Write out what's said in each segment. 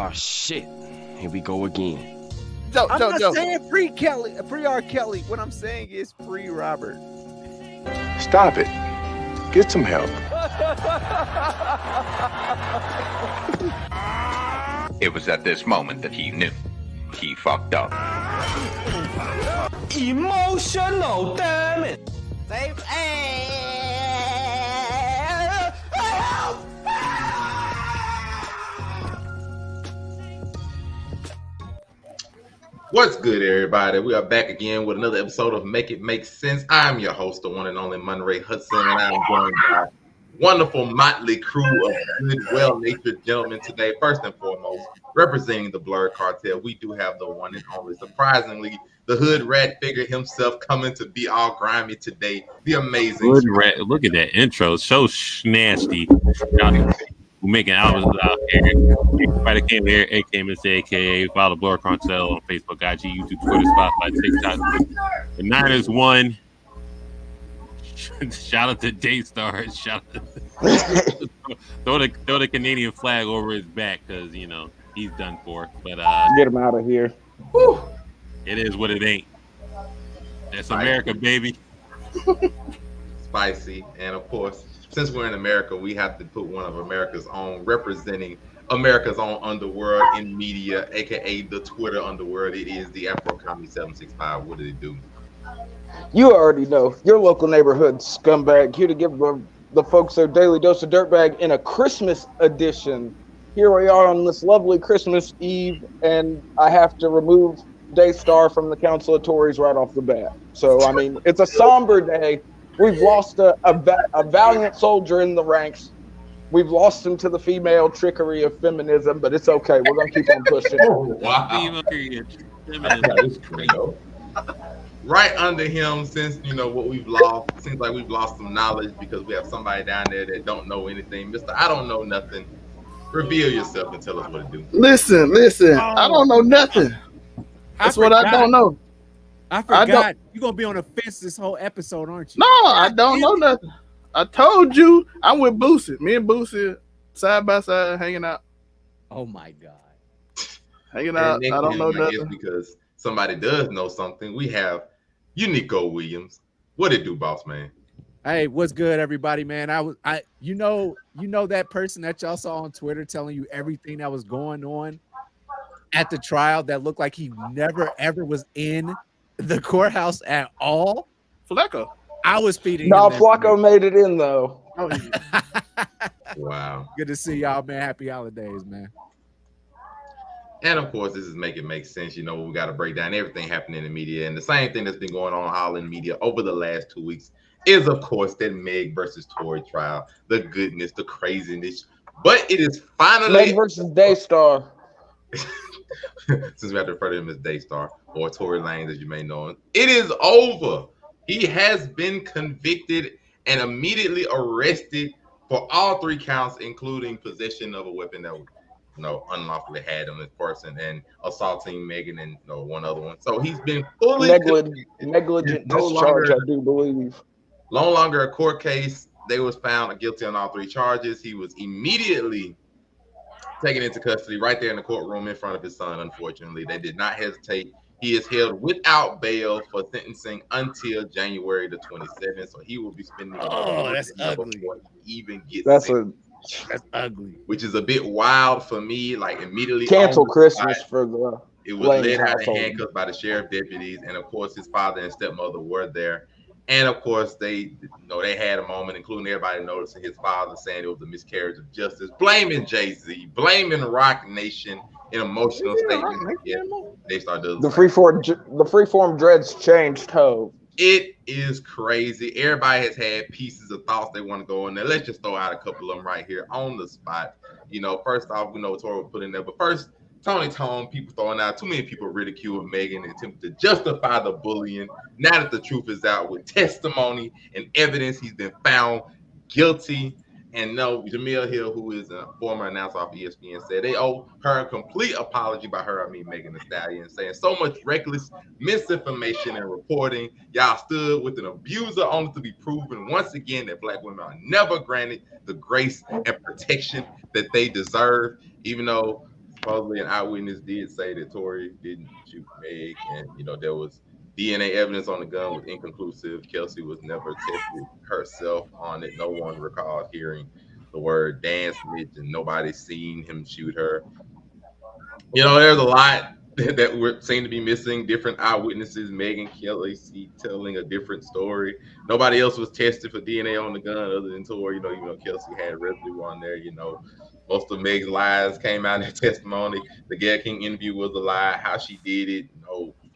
Oh shit! Here we go again. I'm not saying free Kelly, free R. Kelly. What I'm saying is free Robert. Stop it. Get some help. It was at this moment that he knew he fucked up. Emotional damage. Save What's good, everybody? We are back again with another episode of Make It Make Sense. I'm your host, the one and only Monterey Hudson, and I'm joined by a wonderful motley crew of good, well-natured gentlemen today. First and foremost, representing the Blurred Cartel, we do have the one and only, surprisingly, the hood rat figure himself coming to be all grimy today. The amazing hood rat. Look at that intro, so nasty. We're making albums out here. Everybody came here, AKA follow Blur Cartel on Facebook, IG, YouTube, Twitter, Spotify, TikTok. The Niners won. Shout out to Daystar. Shout out throw the Canadian flag over his back because he's done for. But get him out of here. Whew. It is what it ain't. That's America, baby. Spicy, and of course, since we're in America, we have to put one of America's own, representing America's own underworld in media, aka the Twitter underworld. It is the Afro Comedy 765. What did it do? You already know. Your local neighborhood scumbag, here to give the folks their daily dose of dirtbag in a Christmas edition. Here we are on this lovely Christmas Eve, and I have to remove Daystar from the Council of Tories right off the bat. So, I mean, it's a somber day. We've lost a valiant soldier in the ranks. We've lost him to the female trickery of feminism, but it's okay. We're going to keep on pushing. Wow. Right under him, since what we've lost, it seems like we've lost some knowledge because we have somebody down there that don't know anything. Mr. I don't know nothing. Reveal yourself and tell us what to do. Listen. I don't know nothing. That's what I don't know. I forgot. You're going to be on the fence this whole episode, aren't you? No, I don't know nothing. I told you I'm with Boosie. Me and Boosie side by side hanging out. Oh, my God. Hanging out. I don't know nothing. Because somebody does know something. We have Unico Williams. What it do, boss man? Hey, what's good, everybody, man? You know that person that y'all saw on Twitter telling you everything that was going on at the trial that looked like he never, ever was in the courthouse at all? Flacco. I was feeding. No, Flacco made it in though. Oh, yeah. Wow. Good to see y'all, man. Happy holidays, man. And of course, this is Make It Make Sense. We got to break down everything happening in the media. And the same thing that's been going on all in media over the last 2 weeks is, of course, that Meg versus Tory trial. The goodness, the craziness. But it is finally Meg versus Daystar. Since we have to refer to him as Daystar or Tory Lanez, as you may know him. It is over. He has been convicted and immediately arrested for all 3 counts, including possession of a weapon that unlawfully had on this person and assaulting Megan and one other one. So he's been fully negligent discharge, I do believe. No longer a court case. They was found guilty on all 3 charges. He was immediately taken into custody right there in the courtroom in front of his son. Unfortunately, they did not hesitate. He is held without bail for sentencing until January the 27th. So he will be spending. Oh, that's ugly. Before he even gets that's ugly. Which is a bit wild for me. Like immediately cancel Christmas for the. It was led out in handcuffs by the sheriff deputies, and of course his father and stepmother were there. And of course they had a moment, including everybody noticing his father saying it was a miscarriage of justice, blaming Jay-Z, blaming Rock Nation in emotional statements. Yeah, they started the freeform dreads changed Hove. It is crazy. Everybody has had pieces of thoughts they want to go in there. Let's just throw out a couple of them right here on the spot. First off, we know Tory put in there, but first, Tony Tone, people throwing out too many people ridiculed Megan and attempted to justify the bullying. Now that the truth is out with testimony and evidence, he's been found guilty. And Jamil Hill, who is a former announcer off ESPN, said they owe her a complete apology by her, Megan Thee Stallion, saying so much reckless misinformation and reporting. Y'all stood with an abuser only to be proven once again that Black women are never granted the grace and protection that they deserve, even though supposedly an eyewitness did say that Tory didn't shoot Meg, and there was DNA evidence on the gun was inconclusive. Kelsey was never tested herself on it. No one recalled hearing the word dance snitch, and nobody seen him shoot her. There's a lot that would seem to be missing. Different eyewitnesses, Megan Kelly telling a different story. Nobody else was tested for DNA on the gun other than Tory. Even though Kelsey had residue on there. Most of Meg's lies came out in her testimony. The Gayle King interview was a lie. How she did it,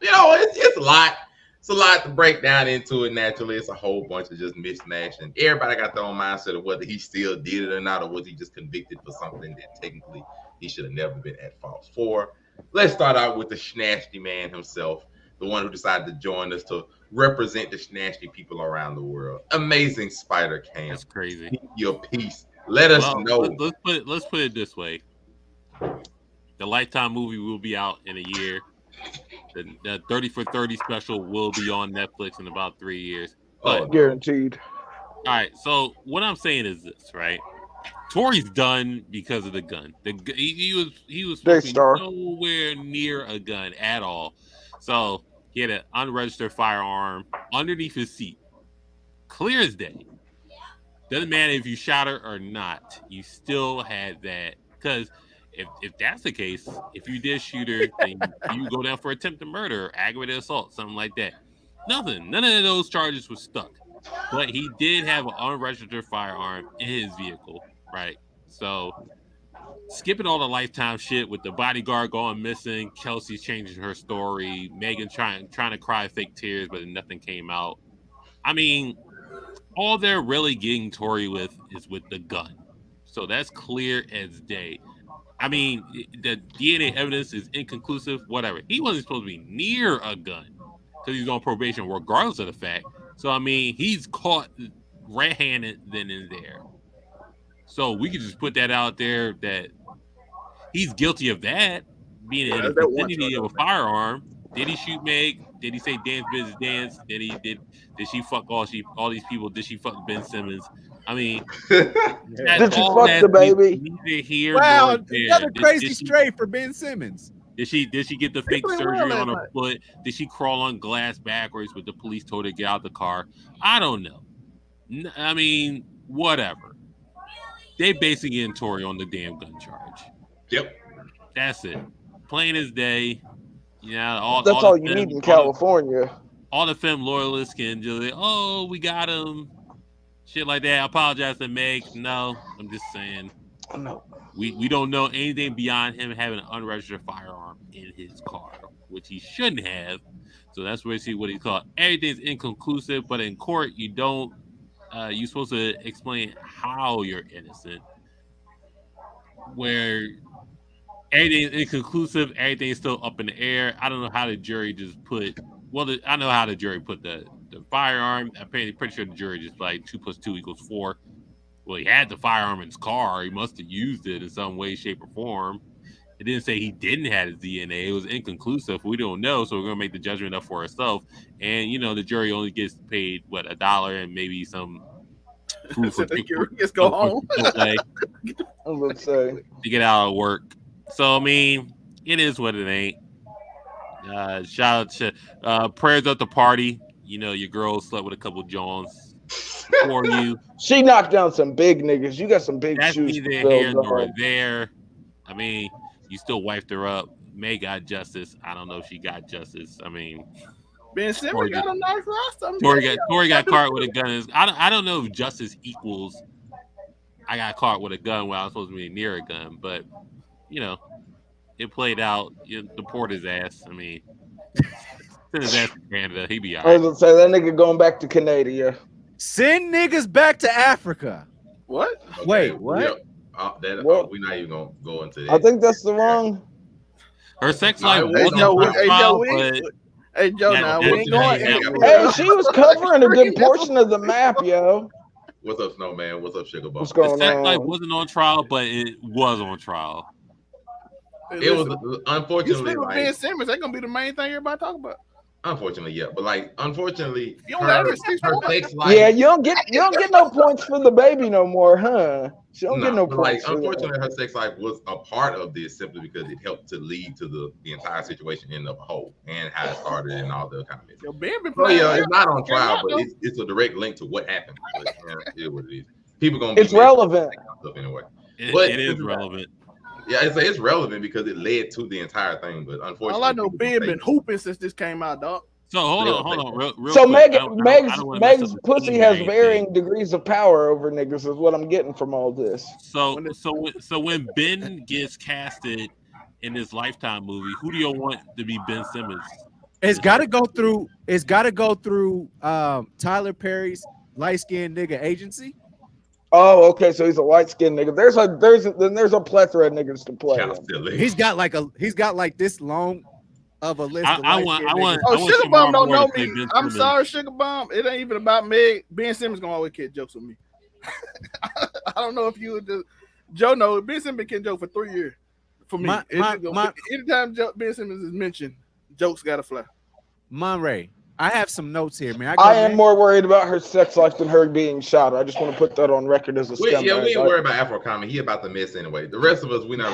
it's a lot. It's a lot to break down into it. Naturally, it's a whole bunch of just mismatch, and everybody got their own mindset of whether he still did it or not, or was he just convicted for something that technically he should have never been at fault for. Let's start out with the Schnasty man himself, the one who decided to join us to represent the Schnasty people around the world. Amazing Spider Cam. That's crazy. Your piece. Let us know. Let's put it this way. The Lifetime movie will be out in a year. The 30 for 30 special will be on Netflix in about 3 years. But, guaranteed. All right. So what I'm saying is this, right? Tory's done because of the gun. He was nowhere near a gun at all. So he had an unregistered firearm underneath his seat, clear as day. Doesn't matter if you shot her or not. You still had that. Because if that's the case, if you did shoot her, then you go down for attempted murder, aggravated assault, something like that. Nothing. None of those charges were stuck. But he did have an unregistered firearm in his vehicle, right? So skipping all the Lifetime shit with the bodyguard going missing, Kelsey's changing her story, Megan trying to cry fake tears, but nothing came out. I mean, all they're really getting Tory with is with the gun. So that's clear as day. I mean, the DNA evidence is inconclusive, whatever. He wasn't supposed to be near a gun because he's on probation regardless of the fact. So, I mean, he's caught red-handed then and there. So we could just put that out there that he's guilty of that, being in the vicinity of a firearm. Did he shoot Meg? Did he say dance business dance? Did she fuck all these people? Did she fuck Ben Simmons? I mean, did she fuck the baby? Neither here wow, nor there. another crazy stray for Ben Simmons. Did she get the fake surgery on her foot? Did she crawl on glass backwards with the police told her to get out of the car? I don't know. I mean, whatever. They basically getting Tory on the damn gun charge. Yep. That's it. Plain as day. That's all you need in California. All the film loyalists can just say, oh, we got him. Shit like that. I apologize to Meg. No, I'm just saying. No. We don't know anything beyond him having an unregistered firearm in his car, which he shouldn't have. So that's where you see what he called. Everything's inconclusive, but in court, you don't. You're supposed to explain how you're innocent. Where everything's inconclusive, everything's still up in the air. I don't know how the jury just put. Well, I know how the jury put the firearm. I'm pretty sure the jury just like 2 + 2 = 4. Well, he had the firearm in his car. He must have used it in some way, shape, or form. It didn't say he didn't have his DNA. It was inconclusive. We don't know, so we're going to make the judgment up for ourselves. And, the jury only gets paid, $1 and maybe some food for just go home. I'm going to say. To get out of work. So, I mean, it is what it ain't. Shout out to prayers at the party. Your girl slept with a couple Johns. For you. She knocked down some big niggas. You got some big That's shoes. That's neither here nor there. I mean, you still wiped her up. May got justice. I don't know if she got justice. I mean, Ben Simmons got a nice roster. Tory got caught with a gun. I don't know if justice equals I got caught with a gun while I was supposed to be near a gun, but it played out. Deport his ass. I mean, send his ass to Canada. He be all right. I was gonna say that nigga going back to Canada. Send niggas back to Africa. What? Okay, Wait, what? We're not even gonna go into that. I think that's the wrong. Her sex life Hey, Joe, we ain't going. Hey, she was covering a good portion of the map, yo. What's up, Snowman? What's up, Sugar Bump? What's going the sex on? life wasn't on trial, but it was on trial. It was unfortunately Ben Simmons. That's gonna be the main thing everybody talk about. Unfortunately, yeah. But like, unfortunately, You don't have her sex life. Yeah, you don't get no points for the baby no more, huh? She don't get no but like, points. For unfortunately, that. her sex life was a part of this simply because it helped to lead to the entire situation in the whole and how it started and all the kind of Yo, Ben been So playing. yeah, it's not on trial, but though. it's a direct link to what happened. But yeah, it is what it is. People gonna be It's relevant. stuff anyway. It is relevant. Yeah, it's relevant because it led to the entire thing. But unfortunately, all I know, Ben been hooping since this came out, dog. So hold on, real So quick. Meg's pussy has varying degrees of power over niggas, is what I'm getting from all this. So when Ben gets casted in this Lifetime movie, who do you want to be Ben Simmons? It's got to go through Tyler Perry's light skinned nigga agency. Oh, okay. So he's a light skinned nigga. There's a plethora of niggas to play. He's got like this long of a list. I want. Oh, Sugar Bomb don't know me. I'm sorry, Sugar Bomb. It ain't even about Meg. Ben Simmons gonna always kid jokes with me. I don't know if you would just Joe know Ben Simmons been kidding jokes for 3 years. For me, anytime Ben Simmons is mentioned, jokes gotta fly. Monray, I have some notes here, man. I am more worried about her sex life than her being shot. I just want to put that on record as a scumbag. Yeah, we ain't worried about Afro Comic. He about the mess anyway. The rest of us, we're not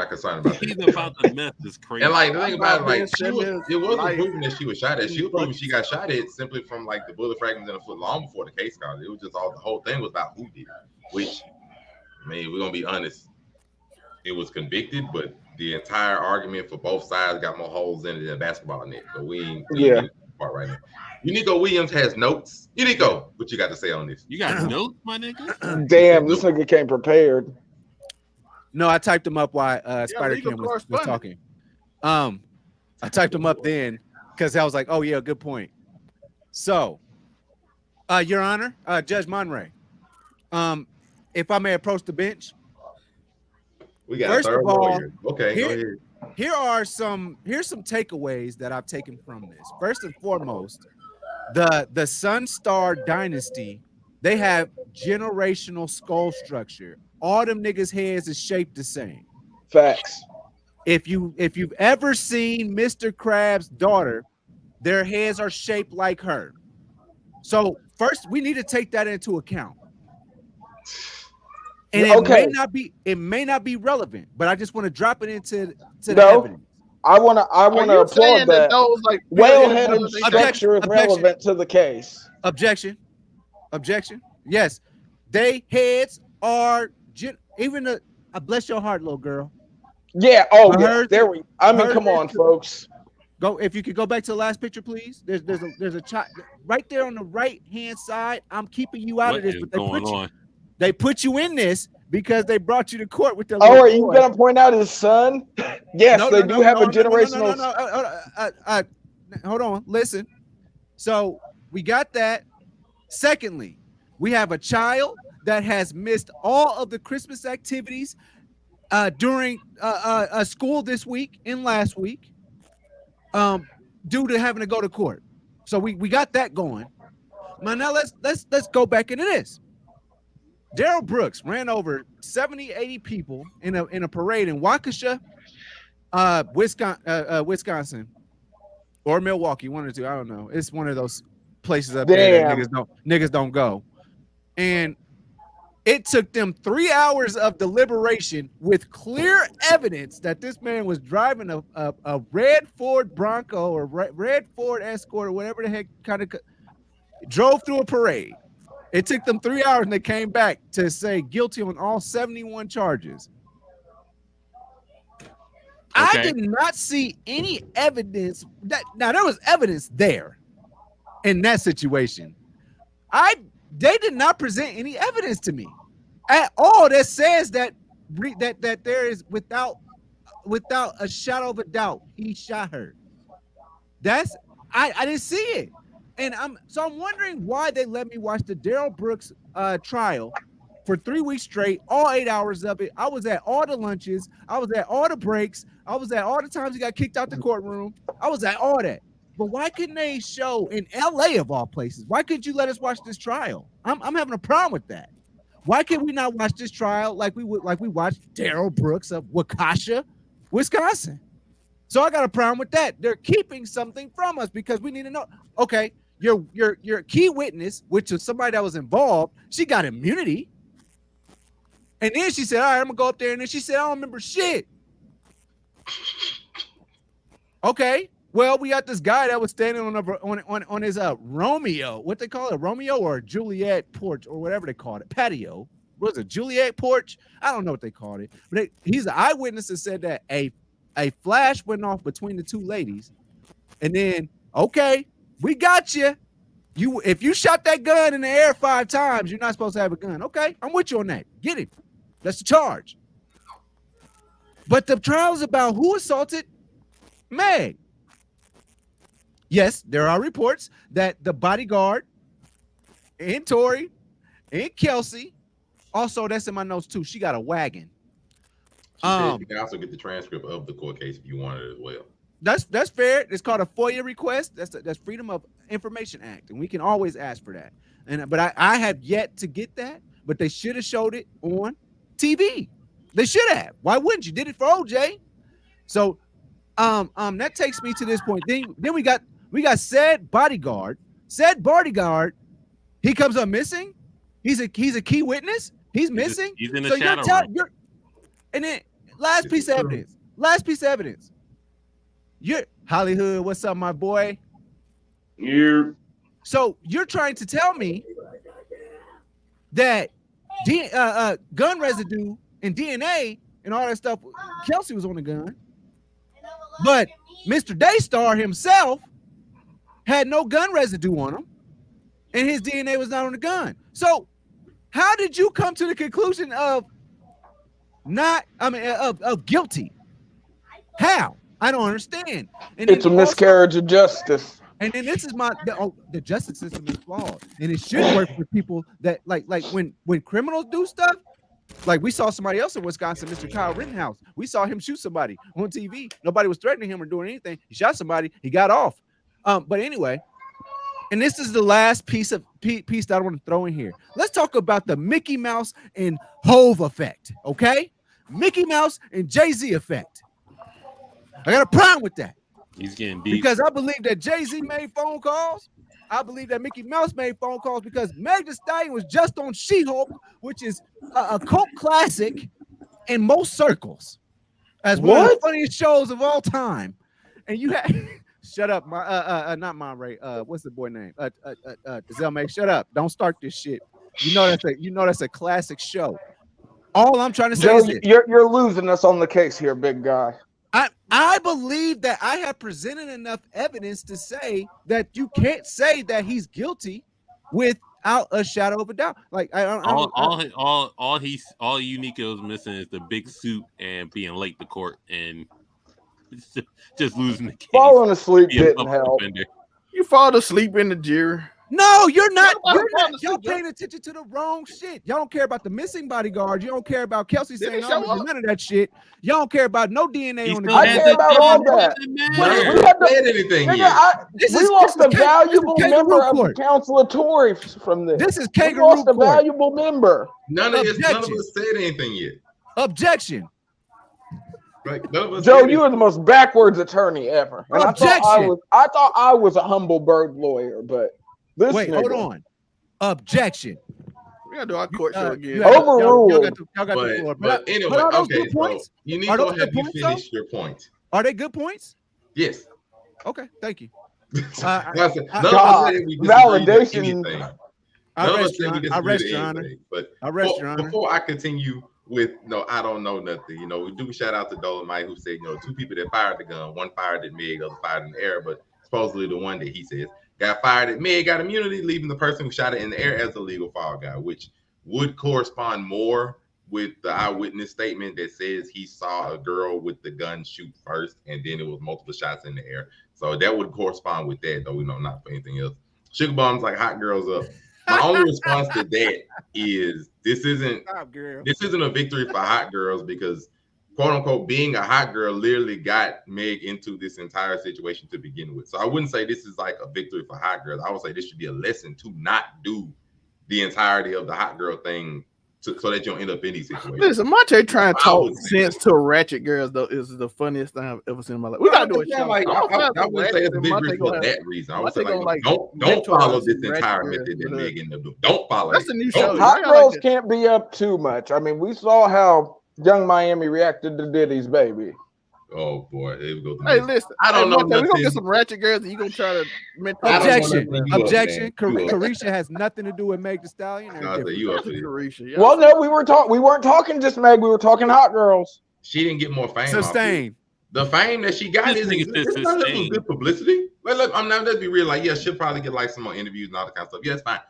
concerned about that. He's about the mess is crazy. And like the thing about it, like it wasn't proven that she was shot at. She was proven she got shot at simply from like the bullet fragments in the foot long before the case started. It was just the whole thing was about who did it. Which, I mean, we're gonna be honest, it was convicted, but the entire argument for both sides got more holes in it than a basketball net. So we ain't part right now. Unico Williams has notes. Unico, what you got to say on this? You got notes, my nigga? Damn, this nigga came prepared. No, I typed them up while Spider Kim was talking. I typed them up then because I was like, oh yeah, good point. So, Your Honor, Judge Monray, if I may approach the bench. We got first a third lawyer. Okay, go ahead. Here's some takeaways that I've taken from this. First and foremost, the Sunstar dynasty, they have generational skull structure. All them niggas' heads is shaped the same. Facts. If you've ever seen Mr. Krabs' daughter, their heads are shaped like her. So first, we need to take that into account. And it may not be relevant, but I just want to drop it into the evidence. I want to applaud that. Like well-headed structure is relevant to the case. Objection. Yes, they heads are even bless your heart, little girl. Yeah. Oh, yeah. There we. I mean, come on, folks. Go. If you could go back to the last picture, please. There's a child right there on the right hand side. I'm keeping you out of this, but they put you in this because they brought you to court with the. Oh, are you gonna point out his son? Yes, they do have a generational. Hold on, listen. So we got that. Secondly, we have a child that has missed all of the Christmas activities during school this week and last week, due to having to go to court. So we got that going. Now let's go back into this. Daryl Brooks ran over 70, 80 people in a parade in Waukesha, Wisconsin, or Milwaukee, one or two. I don't know. It's one of those places up there that niggas don't go. And it took them 3 hours of deliberation with clear evidence that this man was driving a red Ford Bronco or red Ford Escort or whatever the heck kind of drove through a parade. It took them 3 hours and they came back to say guilty on all 71 charges. Okay. I did not see any evidence now there was evidence there in that situation. They did not present any evidence to me at all that says that there is without a shadow of a doubt he shot her. I didn't see it. And I'm wondering why they let me watch the Daryl Brooks trial for 3 weeks straight, all 8 hours of it. I was at all the lunches. I was at all the breaks. I was at all the times he got kicked out the courtroom. I was at all that. But why couldn't they show in LA of all places? Why couldn't you let us watch this trial? I'm having a problem with that. Why could we not watch this trial like we watched Daryl Brooks of Waukesha, Wisconsin? So I got a problem with that. They're keeping something from us because we need to know. Okay, your key witness, which was somebody that was involved, she got immunity. And then she said, all right, I'm gonna go up there. And then she said, I don't remember shit. Okay. Well, we got this guy that was standing on his Romeo, what they call it, Romeo or Juliet porch or whatever they called it, patio. What was it, Juliet porch? I don't know what they called it. But he's an eyewitness that said that a flash went off between the two ladies. And then, okay, we got you. If you shot that gun in the air 5 times, you're not supposed to have a gun. Okay, I'm with you on that. Get him. That's the charge. But the trial is about who assaulted Meg. Yes, there are reports that the bodyguard and Tory and Kelsey, also that's in my notes too, she got a wagon. You can also get the transcript of the court case if you want it as well. That's fair. It's called a FOIA request. That's Freedom of Information Act, and we can always ask for that. But I have yet to get that. But they should have showed it on TV. They should have. Why wouldn't you? Did it for OJ. So that takes me to this point. Then we got said bodyguard. Said bodyguard, he comes up missing. He's a key witness. He's missing. He's in the shadow room. And then last piece of evidence. You're Hollywood. What's up, my boy? Here. So you're trying to tell me that gun residue and DNA and all that stuff, Kelsey was on the gun, but Mr. Daystar himself had no gun residue on him, and his DNA was not on the gun. So how did you come to the conclusion of guilty? How? I don't understand. And it's a miscarriage of justice. And then this is the justice system is flawed, and it should work for people that like when criminals do stuff. Like we saw somebody else in Wisconsin, Mr. Kyle Rittenhouse. We saw him shoot somebody on TV. Nobody was threatening him or doing anything. He shot somebody. He got off. But anyway, and this is the last piece that I want to throw in here. Let's talk about the Mickey Mouse and Hove effect. Okay, Mickey Mouse and Jay-Z effect. I got a problem with that. He's getting deep. Because I believe that Jay-Z made phone calls. I believe that Mickey Mouse made phone calls because Meg Thee Stallion was just on She-Hulk, which is a cult classic in most circles, as one of the funniest shows of all time. And you had shut up, not Monray. What's the boy name? Zelmay, shut up! Don't start this shit. You know that's a classic show. All I'm trying to say is you're losing us on the case here, big guy. I believe that I have presented enough evidence to say that you can't say that he's guilty without a shadow of a doubt. Like all Unico is missing is the big suit and being late to court and just losing the case. Falling asleep didn't help. You fall asleep in the jury. No, you're not. Y'all paying attention to the wrong shit. Y'all don't care about the missing bodyguard. You don't care about Kelsey saying none of that shit. Y'all don't care about no DNA on the gun. I care about all that. We lost a valuable member of the Council of Tory from this. This is kangaroo court. We lost a valuable member. None of us said anything yet. Objection. Joe, you are the most backwards attorney ever. And objection. I thought I was a humble bird lawyer, but wait, hold on. Objection. We gotta do our court show again. Overruled. Y'all got the floor. But anyway, okay, so you need to have you finish your point. Are they good points? Yes. Okay, thank you. Validation. I rest your honor. But before I continue with I don't know nothing. We do shout out to Dolomite who said, 2 people that fired the gun. One fired at Meg, other fired in the air, but supposedly the one that he says got fired at Meg got immunity, leaving the person who shot it in the air as the legal fall guy, which would correspond more with the eyewitness statement that says he saw a girl with the gun shoot first, and then it was multiple shots in the air. So that would correspond with that, though not for anything else. Sugar Bomb's like hot girls up. My only response to that is this isn't a victory for hot girls because quote unquote being a hot girl literally got Meg into this entire situation to begin with. So I wouldn't say this is like a victory for hot girls. I would say this should be a lesson to not do the entirety of the hot girl thing so that you don't end up in these situations. Listen, Monte trying to talk sense to ratchet girls though is the funniest thing I've ever seen in my life. We gotta do a show. Like, I wouldn't say it's a big reason for that reason. I would say like don't follow this entire method that Megan do. Don't follow. That's a new show. Hot girls can't be up too much. I mean, we saw how Young Miami reacted to Diddy's baby. Oh boy, here we go. Hey, listen, I don't know. We're gonna get some ratchet girls, and you gonna try to objection. Carisha has nothing to do with Meg Thee Stallion. Carisha. Well, no, we weren't talking just Meg. We were talking hot girls. She didn't get more fame. Sustained. The fame that she got is good publicity. Look, I'm not. Let's be real. Like, yeah, she'll probably get like some more interviews and all that kind of stuff. Yeah, it's fine.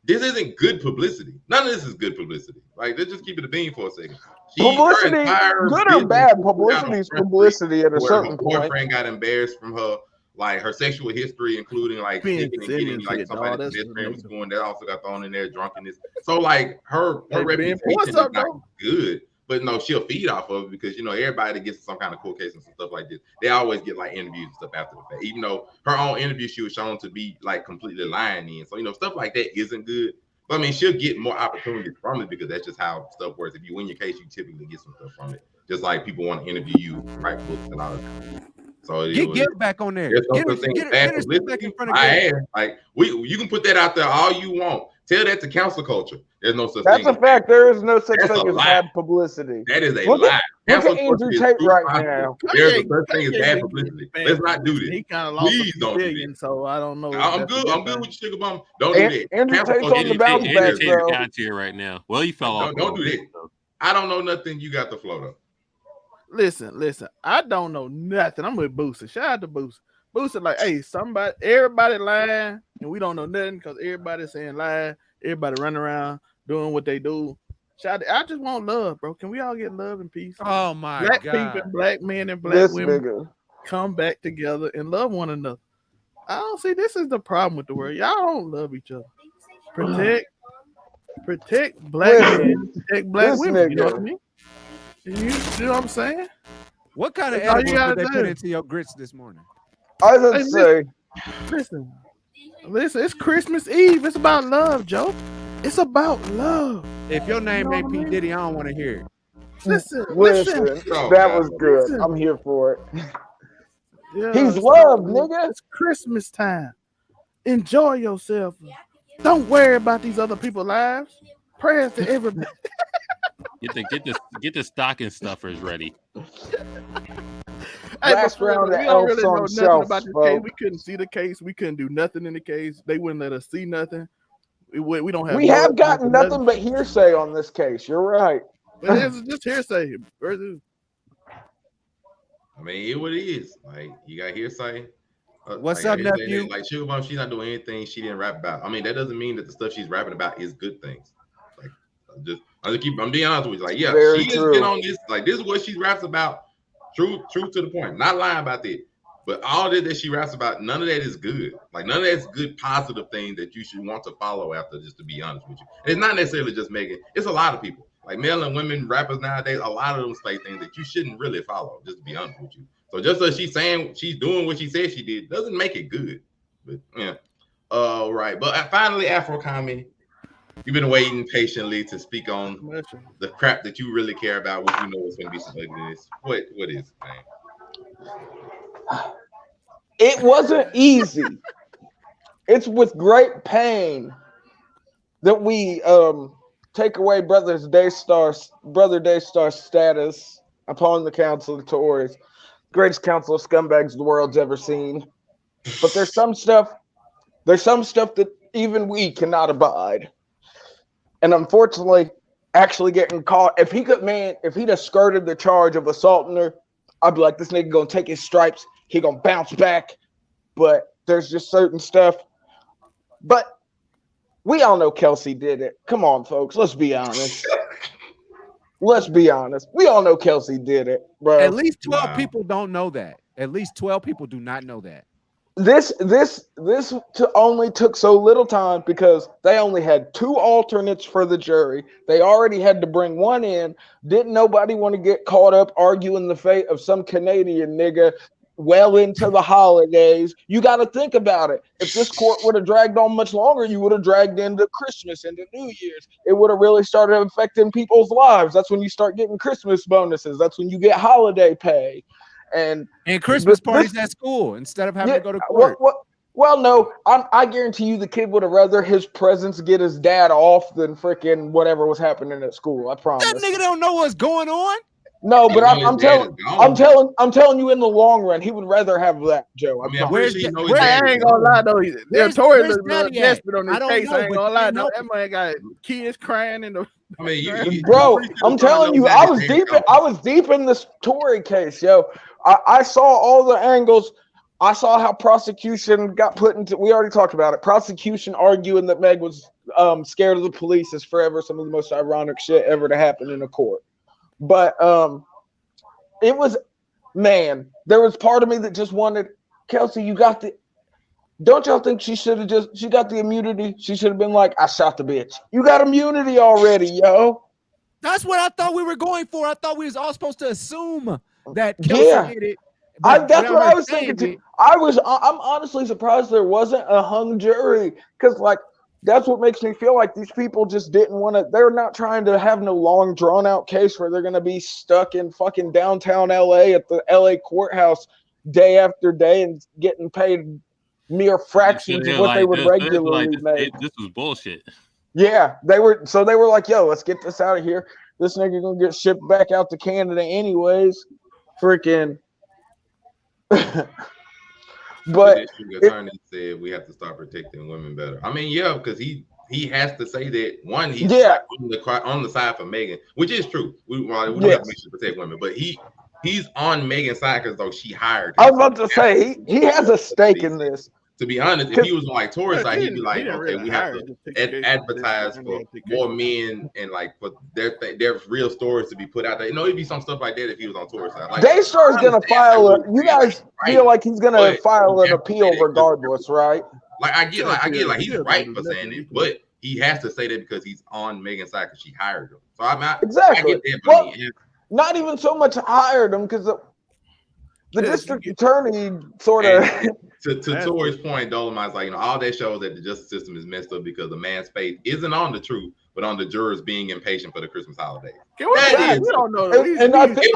This isn't good publicity. None of this is good publicity. Like, let's just keep it a bean for a second. Publicity, good or bad, publicity is publicity at a certain point. Her boyfriend got embarrassed from her, like her sexual history, including like getting like somebody's best friend was going. That also got thrown in there, drunkenness. So like her reputation is not good. But no, she'll feed off of it because everybody that gets some kind of court case and stuff like this, they always get like interviews and stuff after the fact. Even though her own interview, she was shown to be like completely lying in. So stuff like that isn't good. But I mean, she'll get more opportunities from it because that's just how stuff works. If you win your case, you typically get some stuff from it. Just like people want to interview you, write books and all that. So get back on there. There's no such thing as bad publicity. You can put that out there all you want. Tell that to council culture. There's no such thing. That's a fact. There is no such thing as bad publicity. That is a lie. Look at Andrew Tate right now. There's no such thing as bad publicity. Let's not do this. He kind of lost Please don't do this. So I don't know. I'm good with you, Sugar Bum. Don't do that. Andrew Tate's on the bounce back, bro. Here right now. Well, he fell off. Don't do that. I don't know nothing. You got the flow though. Listen. I don't know nothing. I'm with Boosie. Shout out to Boosie. Boosie like, hey, everybody lying, and we don't know nothing because everybody's saying lie. Everybody running around doing what they do. I just want love, bro. Can we all get love and peace? Oh my God. God. People, black men and black women come back together and love one another. I don't see this is the problem with the world. Y'all don't love each other. Protect black men, protect black women. You know what I mean? You know what I'm saying? What kind of edibles did they put into your grits this morning? I was gonna say, listen, it's Christmas Eve. It's about love, Joe. It's about love. If your name ain't P. Diddy, I don't want to hear it. Listen. That was good. Listen. I'm here for it. Yeah, he's loved, nigga. It's Christmas time. Enjoy yourself. Don't worry about these other people's lives. Prayers to everybody. Get the stocking stuffers ready. Last round we don't really know nothing about this case. We couldn't see the case. We couldn't do nothing in the case. They wouldn't let us see nothing. We don't have. We have gotten nothing but hearsay on this case. You're right. But it's just hearsay. I mean, what it is. Like, you got hearsay. What's up, nephew? Like, Sugar Bum, she's not doing anything she didn't rap about. I mean, that doesn't mean that the stuff she's rapping about is good things. Like, I'm being honest with you. Like, yeah, she is getting on this. Like, this is what she raps about. True to the point. Not lying about that. But all that she raps about, none of that is good. Like, none of that's good, positive things that you should want to follow after, just to be honest with you. And it's not necessarily just Megan. It's a lot of people. Like, male and women rappers nowadays, a lot of them say things that you shouldn't really follow, just to be honest with you. So just as she's saying she's doing what she said she did, doesn't make it good. But, yeah. Right. But finally, Afro Commie, you've been waiting patiently to speak on the crap that you really care about, which you know is going to be some ugliness. What is it, man? It wasn't easy. It's with great pain that we take away Brother Daystar status upon the Council of Tories, greatest council of scumbags the world's ever seen. But there's some stuff that even we cannot abide. And unfortunately, actually getting caught, if he'd have skirted the charge of assaulting her, I'd be like, this nigga gonna take his stripes, he gonna bounce back. But there's just certain stuff. But we all know Kelsey did it. Come on, folks, let's be honest. Let's be honest. We all know Kelsey did it, bro. At least 12 people don't know that. At least 12 people do not know that. This only took so little time because they only had 2 alternates for the jury. They already had to bring one in. Didn't nobody want to get caught up arguing the fate of some Canadian nigga well into the holidays. You got to think about it. If this court would have dragged on much longer, you would have dragged into Christmas, into New Year's. It would have really started affecting people's lives. That's when you start getting Christmas bonuses. That's when you get holiday pay. And Christmas parties at school instead of having to go to court. Well, no, I guarantee you the kid would have rather his presents get his dad off than freaking whatever was happening at school. I promise. That nigga don't know what's going on. No, but I'm telling you in the long run, he would rather have that, Joe. I ain't gonna lie though. Tory looks desperate on his case. I ain't gonna lie though. That man got kids crying in the. Bro, I'm telling you, I was deep in this Tory case, yo. I saw all the angles. I saw how prosecution got put into. We already talked about it. Prosecution arguing that Meg was scared of the police is forever some of the most ironic shit ever to happen in a court. But it was, man. There was part of me that just wanted Kelsey. You got the. Don't y'all think she should have she got the immunity? She should have been like, I shot the bitch. You got immunity already, yo. That's what I thought we were going for. I thought we was all supposed to assume that Kelsey did it. That's what I was thinking too. I'm honestly surprised there wasn't a hung jury, because like that's what makes me feel like these people just didn't want to. They're not trying to have no long drawn out case where they're going to be stuck in fucking downtown LA at the LA courthouse day after day and getting paid mere fractions of what they would regularly make. This was bullshit. Yeah, they were like, yo, let's get this out of here. This nigga gonna get shipped back out to Canada anyways. Freaking. But the attorney said we have to start protecting women better. I mean, yeah, because he has to say that one, he's on the side for Megan, which is true. We don't have to make sure to protect women, but he's on Megan's side because though she hired him. I was about to say he has a stake in this. To be honest, if he was on like Tory's side, he'd be like, okay, we have to advertise for more men and like for their real stories to be put out there. You know, it'd be some stuff like that if he was on Tory's side. Like, Daystar's gonna file you guys feel like he's gonna file an appeal regardless, right? Like I get like he's right for saying it, but he has to say that because he's on Megan's side because she hired him. So exactly. Not even so much hired him because the district attorney sort of. To Tory's point, Dolomite's like, all that shows that the justice system is messed up because the man's faith isn't on the truth, but on the jurors being impatient for the Christmas holiday. We don't know. And I feel,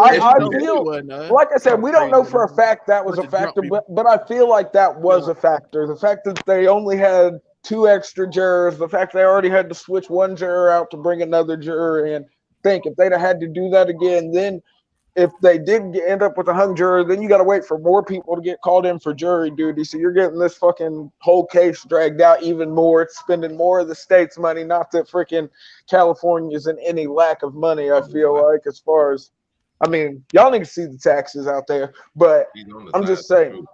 like I said, we don't know for a fact that was a factor, but I feel like that was a factor. The fact that they only had 2 extra jurors, the fact they already had to switch one juror out to bring another juror in. Think if they'd have had to do that again, then if they did end up with a hung juror, then you got to wait for more people to get called in for jury duty. So you're getting this fucking whole case dragged out even more. It's spending more of the state's money. Not that freaking California's in any lack of money, I feel like, as far as, I mean, y'all need to see the taxes out there, but I'm just saying.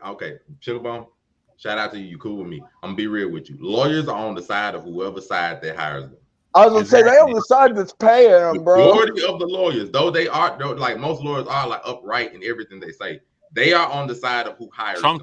Okay, Sugarbone, shout out to you. You cool with me. I'm going to be real with you. Lawyers are on the side of whoever side that hires them. I was gonna say they on the side that's paying them, bro. The majority of the lawyers, though like most lawyers are like upright in everything they say, they are on the side of who hires them.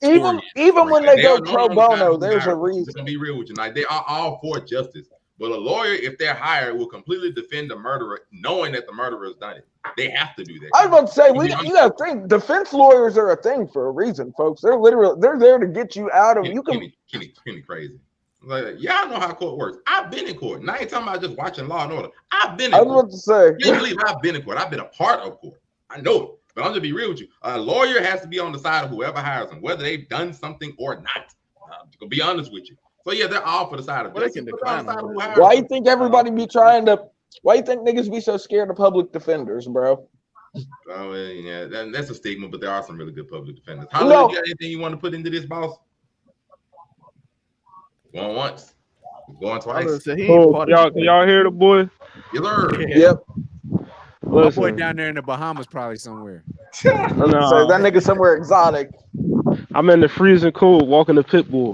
Even when they go pro bono, there's a reason. To be real with you, like they are all for justice. But a lawyer, if they're hired, will completely defend the murderer, knowing that the murderer has done it. They have to do that. I was about to say, you gotta think defense lawyers are a thing for a reason, folks. They're there to get you out of. Kenny crazy. Like, y'all know how court works. I've been in court. And I ain't talking about just watching Law and Order. I've been in court. I was about to say. You can't believe I've been in court. I've been a part of court. I know it. But I'm just be real with you. A lawyer has to be on the side of whoever hires them, whether they've done something or not. To be honest with you. So yeah, they're all for the side of justice. Why you think everybody be trying to? Why you think niggas be so scared of public defenders, bro? Oh yeah, that's a stigma, but there are some really good public defenders. You got anything you want to put into this, boss? Going once, going twice. Y'all hear the boy? Yep. My boy down there in the Bahamas, probably somewhere. So that nigga somewhere exotic. I'm in the freezing cold, walking the pit bull.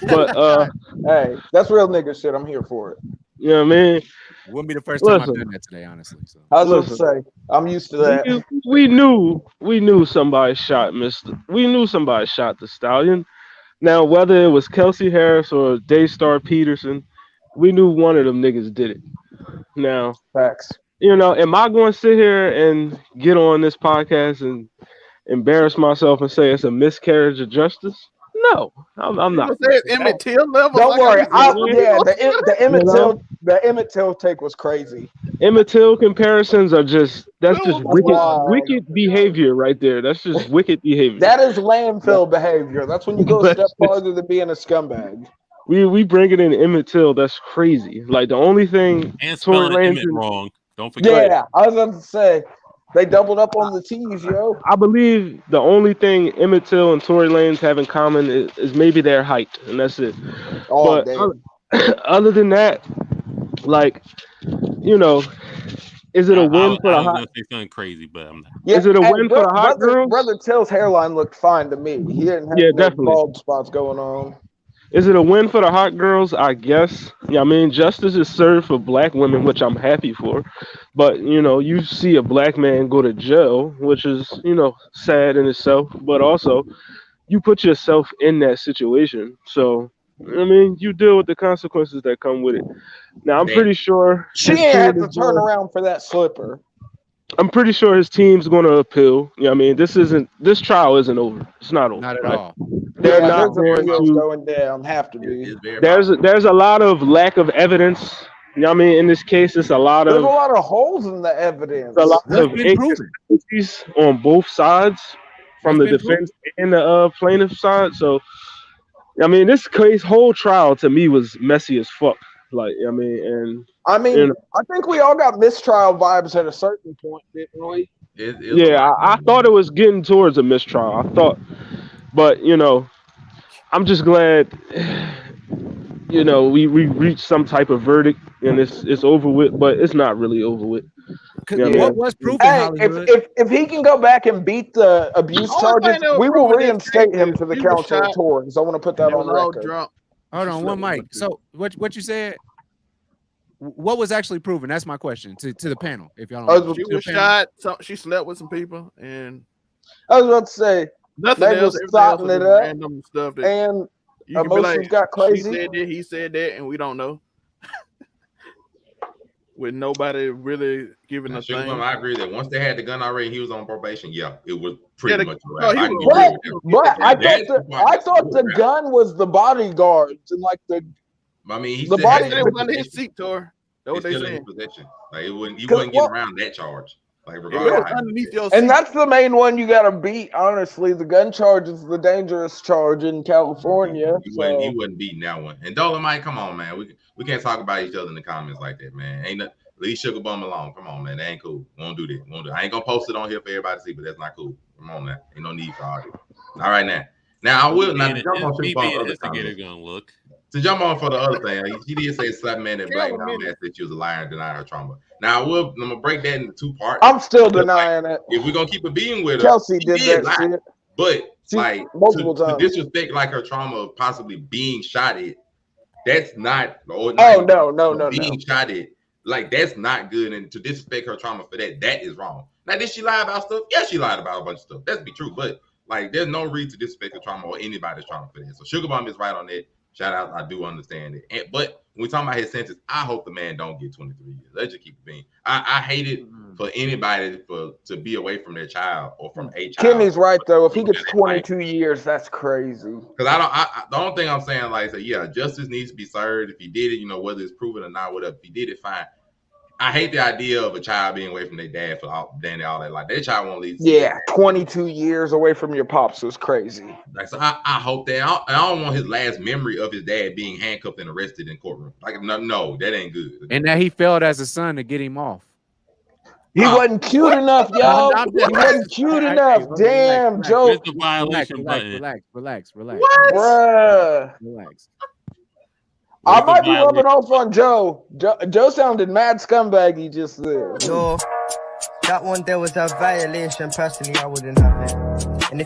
But hey, that's real nigga shit. I'm here for it. You know what I mean? Wouldn't be the first time I've done that today, honestly. So. I was going to say, I'm used to that. We knew somebody shot the stallion. Now, whether it was Kelsey Harris or Daystar Peterson, we knew one of them niggas did it. Now, facts. You know, am I going to sit here and get on this podcast and embarrass myself and say it's a miscarriage of justice? No, I'm not. Emmett Till level. Don't worry. The Emmett Till take was crazy. Emmett Till comparisons are just wicked behavior right there. That's just wicked behavior. That is landfill behavior. That's when you go a step farther than being a scumbag. We bring it in Emmett Till. That's crazy. Like the only thing and Tory spelling Lanez Emmett wrong. Don't forget. Yeah, I was about to say they doubled up on the T's, yo. I believe the only thing Emmett Till and Tory Lanez have in common is maybe their height, and that's it. Oh, but other than that, like, you know, is it a win for the hot? I was gonna say something crazy, but I'm not. Is it a win for the hot girls? Brother Till's hairline looked fine to me. He didn't have definitely bald spots going on. Is it a win for the hot girls? I guess. Yeah, I mean, justice is served for black women, which I'm happy for. But, you know, you see a black man go to jail, which is, you know, sad in itself. But also, you put yourself in that situation. So, I mean, you deal with the consequences that come with it. Now, I'm pretty sure she ain't had to turn around for that slipper. I'm pretty sure his team's going to appeal. Yeah, I mean, this trial isn't over. It's not over. Not at all. They're not going to going down. Have to be. There's a lot of lack of evidence. You know what I mean? In this case, it's a lot There's a lot of holes in the evidence. A lot of inconsistencies on both sides, from the defense and the plaintiff side. So, I mean, this whole trial to me was messy as fuck. Like, I mean, I think we all got mistrial vibes at a certain point, didn't we? I thought it was getting towards a mistrial. I thought, but you know, I'm just glad, you know, we reached some type of verdict and it's over with, but it's not really over with. What was proven? Hey, if he can go back and beat the abuse charges, we will reinstate him to the council of Tories. I want to put that on record. Hold on, one mic. So what you said? What was actually proven? That's my question to the panel. If y'all don't know. She was shot. She slept with some people, and I was about to say nothing they else. was starting it up, random stuff that and emotions got crazy. She said that, he said that, and we don't know. With nobody really giving a thing. I agree that once they had the gun already, he was on probation. Yeah, it was pretty much a wrap. But I thought the gun was the bodyguards and like the. I mean, the body was under his seat, Tor. That's what they saying. Like he wouldn't get around that charge. Like regardless, underneath your and that's the main one you got to beat. Honestly, the gun charge is the dangerous charge in California. He wasn't beating that one. And Dolomite, come on, man. We can't talk about each other in the comments like that, man. Ain't nothing. Leave Sugar Bum alone. Come on, man. That ain't cool. Won't do that. I ain't gonna post it on here for everybody to see, but that's not cool. Come on, man. Ain't no need for all that. All right, now. Now I will not jump on gonna look. To jump on for the other thing, she did say slap man that black man that she was a liar and denied her trauma. Now I'm gonna break that into two parts. I'm still denying it. If we're gonna keep it being with her, Kelsey did that shit. But multiple times to disrespect like her trauma of possibly being shot at, that's not being shot at. Like that's not good, and to disrespect her trauma for that is wrong. Now, did she lie about stuff? Yeah, she lied about a bunch of stuff. That's be true, but like there's no reason to disrespect her trauma or anybody's trauma for that. So Sugar Bomb is right on that. Shout out, I do understand it. But when we talking about his sentence, I hope the man don't get 23 years. Let's just keep it being. I hate it for anybody to be away from their child or from a child. Kenny's right though. If he gets 22 years, that's crazy. Because the only thing I'm saying, like, justice needs to be served. If he did it, whether it's proven or not, whatever. If he did it, fine. I hate the idea of a child being away from their dad for all that. Like, their child won't leave. Yeah, 22 years away from your pops is crazy. Like, so I hope that. I don't want his last memory of his dad being handcuffed and arrested in courtroom. Like, no, that ain't good. And that he failed as a son to get him off. He wasn't cute enough, yo. He wasn't cute enough. Damn, Joe. Relax. What? Bruh. Relax. I might be rubbing off on Joe. Joe sounded mad scumbaggy just there. No, that one there was a violation. Personally, I wouldn't have it. And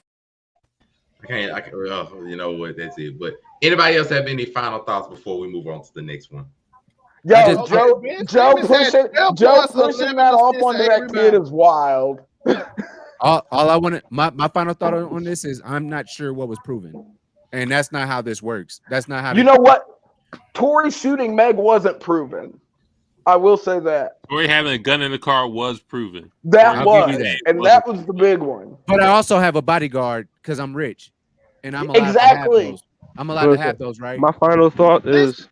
I can't. You know what? That's it. But anybody else have any final thoughts before we move on to the next one? Yo, Joe pushing that off onto that kid is wild. All I wanted, my final thought on this is I'm not sure what was proven, and that's not how this works. That's not how. You know what? Tory shooting Meg wasn't proven. I will say that. Tory having a gun in the car was proven. That was the big one. But I also have a bodyguard because I'm rich, and I'm allowed to have those. I'm allowed to have those, right? My final thought is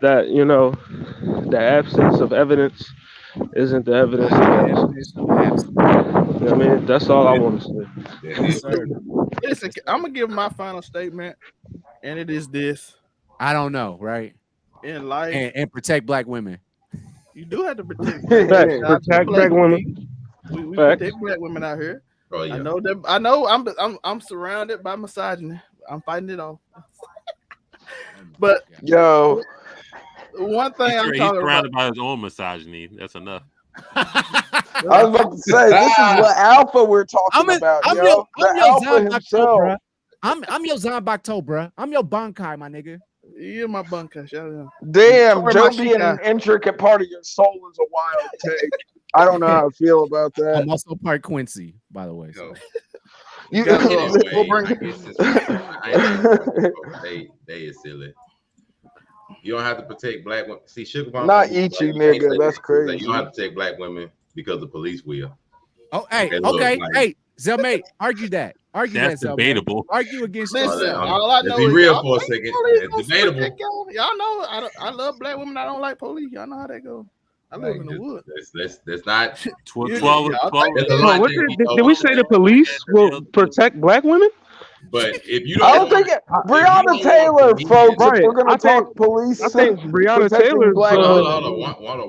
that the absence of evidence isn't the evidence of absence. I mean, that's all I want to say. Listen, I'm gonna give my final statement, and it is this: I don't know, right? In life, and protect black women. You do have to protect protect black women. We protect black women out here. Oh, yeah. I know that. I know I'm surrounded by misogyny. I'm fighting it off. But one thing he's surrounded by his own misogyny. That's enough. I was about to say, this is what alpha we're talking about. I'm yo. your Alpha himself. bro. I'm your Zanbakto, bro. I'm your Bankai, my nigga. You're my Bankai. Shout out. Damn, Joe being an intricate part of your soul is a wild take. I don't know how I feel about that. I'm also part Quincy, by the way. So. They is silly. You don't have to protect black women. See, Sugar Bomb. Not Ichi, nigga. That's crazy. You don't have to protect black women because the police will. Oh, okay. Hey, Zelmate, argue that. That's debatable. Argue against. Listen, all I know be is real for a second. It's debatable. Y'all know I love black women. I don't like police. Y'all know how that goes. I live in the woods. That's not 12. Did we say the police will protect black women? But if you I don't think it. Breonna Taylor, folks. If we're gonna talk police, I think Breonna Taylor's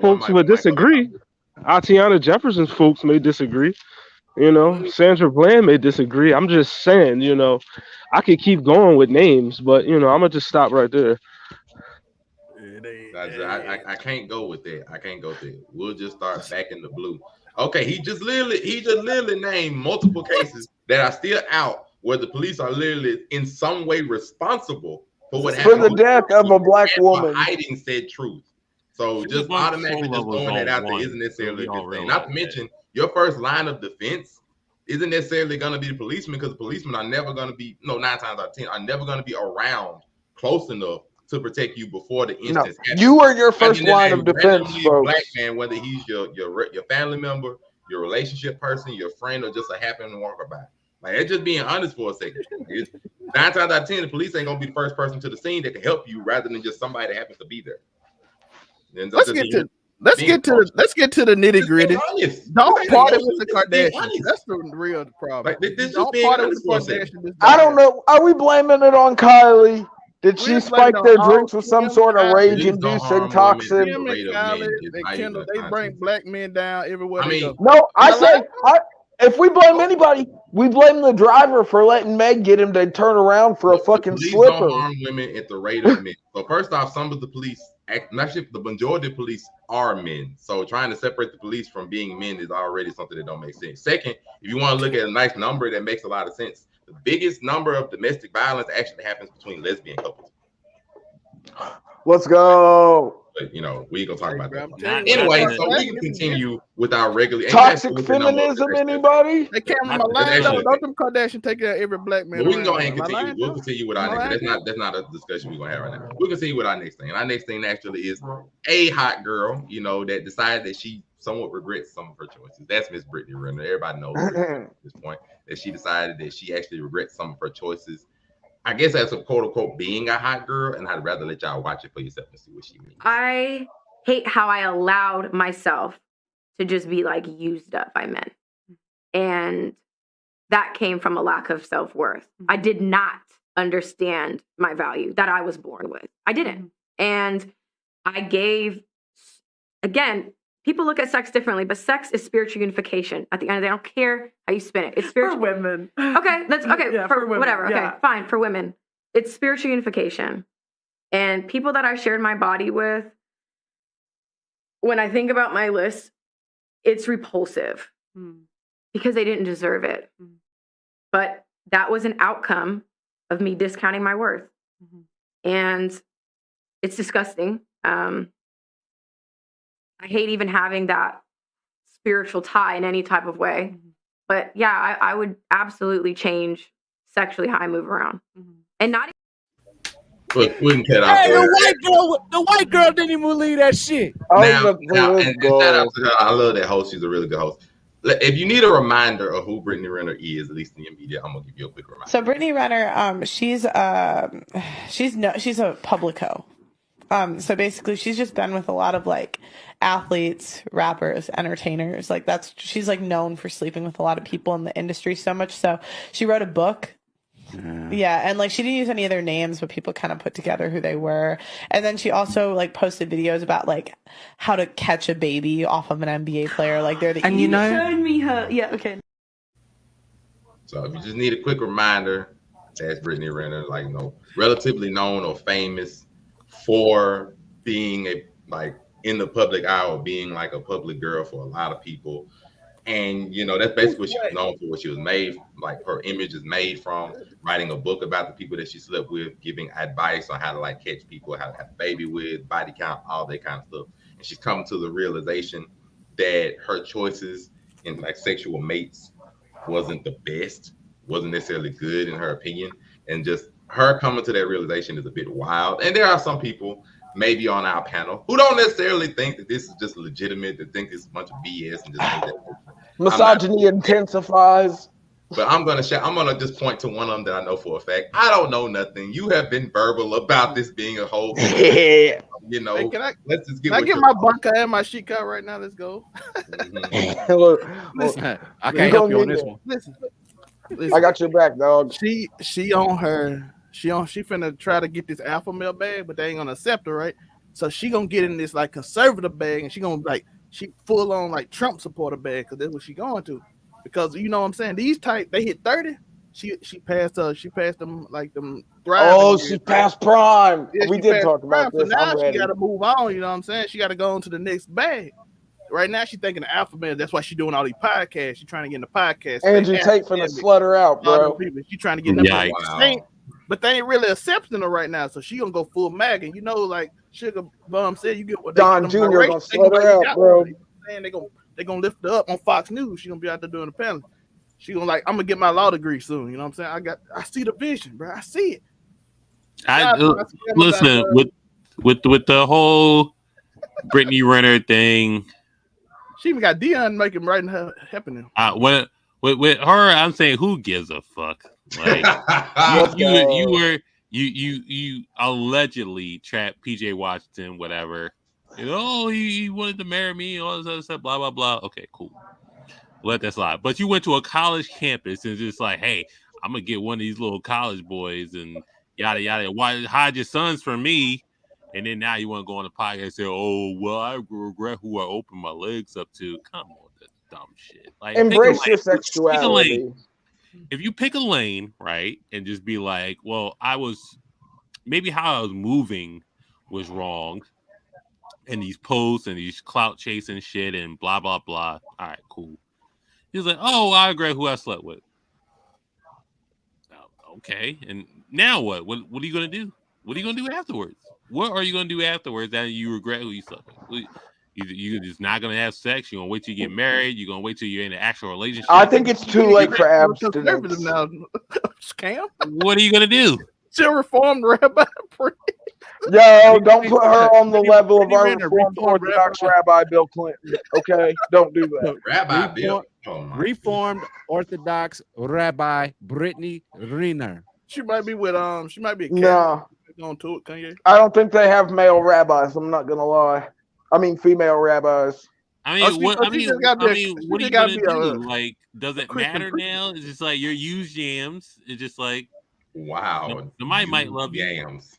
folks would disagree. Atiana Jefferson's folks may disagree. Sandra Bland may disagree. I'm just saying, I could keep going with names, but I'm gonna just stop right there. I can't go with that. I can't go there. We'll just start back in the blue. Okay, he just literally named multiple cases that are still out where the police are literally in some way responsible for what happened. For the death of a black woman. Hiding said truth. So just automatically just throwing that out there isn't necessarily a good thing. Not to mention, your first line of defense isn't necessarily going to be the policeman, because the policemen are never going to be, 9 times out of 10, are never going to be around close enough to protect you before the instance happens. You are your first line of defense, folks. Black man, whether he's your family member, your relationship person, your friend, or just a happening walker by. Like, it's just being honest for a second. 9 times out of 10, the police ain't gonna be the first person to the scene that can help you, rather than just somebody that happens to be there. Let's get to the nitty gritty. Don't party with the Kardashians. That's the real problem. Don't party with the Kardashians. I don't know. Are we blaming it on Kylie? Did she spike their drinks with some sort of rage-inducing toxin? They bring black men down everywhere they go. No, I say if we blame anybody, we blame the driver for letting Meg get him to turn around for a fucking slipper. Don't harm women at the rate of men. So first off, some of the police, actually the majority of police are men. So trying to separate the police from being men is already something that don't make sense. Second, if you want to look at a nice number that makes a lot of sense, the biggest number of domestic violence actually happens between lesbian couples. Let's go. But we ain't gonna talk about that. Anyway, so we can continue with our regular toxic feminism. Anybody? They can't remember my line. Don't them Kardashian take care of every black man. But we can go ahead and continue. We'll continue with our next. That's not a discussion we're gonna have right now. We'll continue with our next thing. And our next thing actually is a hot girl, that decided that she somewhat regrets some of her choices. That's Miss Brittany Renner. Everybody knows at this point that she decided that she actually regrets some of her choices. I guess that's a quote unquote being a hot girl, and I'd rather let y'all watch it for yourself and see what she means. I hate how I allowed myself to just be used up by men. And that came from a lack of self-worth. I did not understand my value that I was born with. I didn't. And I gave, again, people look at sex differently, but sex is spiritual unification. At the end of the day, I don't care how you spin it. It's spiritual. For women. Okay, that's okay. Yeah, for women. Whatever. Yeah. Okay, fine. For women, it's spiritual unification. And people that I shared my body with, when I think about my list, it's repulsive because they didn't deserve it. But that was an outcome of me discounting my worth. And it's disgusting. I hate even having that spiritual tie in any type of way. But yeah, I would absolutely change sexually how I move around. And not But we can cut out. Hey, the white girl didn't even believe that shit. Now, and shout out to her. I love that host. She's a really good host. If you need a reminder of who Brittany Renner is, at least in your media, I'm gonna give you a quick reminder. So Brittany Renner, she's a publico. So basically, she's just been with a lot of like athletes, rappers, entertainers. Like she's like known for sleeping with a lot of people in the industry so much. So she wrote a book. Yeah, and like she didn't use any of their names, but people kind of put together who they were. And then she also like posted videos about like how to catch a baby off of an NBA player. Like they're the you showed me her. Yeah, okay. So if you just need a quick reminder, that's Brittany Renner, like relatively known or famous for being in the public eye or being like a public girl for a lot of people. And that's basically what she was known for. What she was made, like her image is made from writing a book about the people that she slept with, giving advice on how to like catch people, how to have a baby with, body count, all that kind of stuff. And she's come to the realization that her choices in like sexual mates wasn't the best, wasn't necessarily good in her opinion. And just her coming to that realization is a bit wild. And there are some people maybe on our panel who don't necessarily think that this is just legitimate, that think it's a bunch of BS and just think that misogyny intensifies. But I'm gonna just point to one of them that I know for a fact. I don't know nothing. You have been verbal about this being a whole Hey, let's just can I get my bunker and my sheet cut right now? Let's go. Listen, I can't help you on this one. Listen, I got your back, dog. She finna try to get this alpha male bag, but they ain't gonna accept her, right? So she gonna get in this like conservative bag, and she gonna she full on like Trump supporter bag, because that's what she going to. Because you know what I'm saying, these type they hit 30. She passed them like them thriving. Oh, she passed prime. Yeah, we did talk about this. So now she gotta move on, you know what I'm saying? She gotta go on to the next bag. Right now, she's thinking the alpha male. That's why she's doing all these podcasts. She's trying to get in the podcast. Andrew Tate finna slut her out, bro. She's trying to get them. But they ain't really accepting her right now. So she gonna go full mag. And like Sugar Bum said, you get what Don Jr. gonna slut her out, bro. And they gonna lift her up on Fox News. She gonna be out there doing the panel. She gonna I'm gonna get my law degree soon. You know what I'm saying? I see the vision, bro. I see it. Listen, with the whole Brittany Renner thing. She even got Dion making right and helping him. With her, I'm saying, who gives a fuck? Like you allegedly trapped PJ Washington, whatever. He wanted to marry me, all this other stuff, blah blah blah. Okay, cool. Let that slide. But you went to a college campus and just like, hey, I'm gonna get one of these little college boys and yada yada. Why hide your sons from me? And then now you want to go on the podcast and say, oh, well, I regret who I opened my legs up to. Come on, that dumb shit. Like, embrace your sexuality. If you pick a lane, right, and just be like, well, maybe how I was moving was wrong. And these posts and these clout chasing shit and blah, blah, blah. All right, cool. He's like, oh, I regret who I slept with. Okay. And now what? What are you going to do? What are you going to do afterwards? What are you going to do afterwards that you regret who you slept with? You're just not going to have sex. You're going to wait till you get married. You're going to wait till you're in an actual relationship. I think it's too late for abstinence. Now. Scam? What are you going to do? She'll reform Rabbi. Yo, don't put her on the level of our reformed Orthodox Rabbi Bill Clinton. Okay? Don't do that. Rabbi Bill. Reformed Orthodox Rabbi Brittany Renner. She might be with she might be a no. Going to it, Kanye. I don't think they have male rabbis. I'm not gonna lie. I mean, female rabbis. I mean, what are you gonna do? Like, does it matter now? It's just like your used yams. It's just like, wow, somebody might love yams.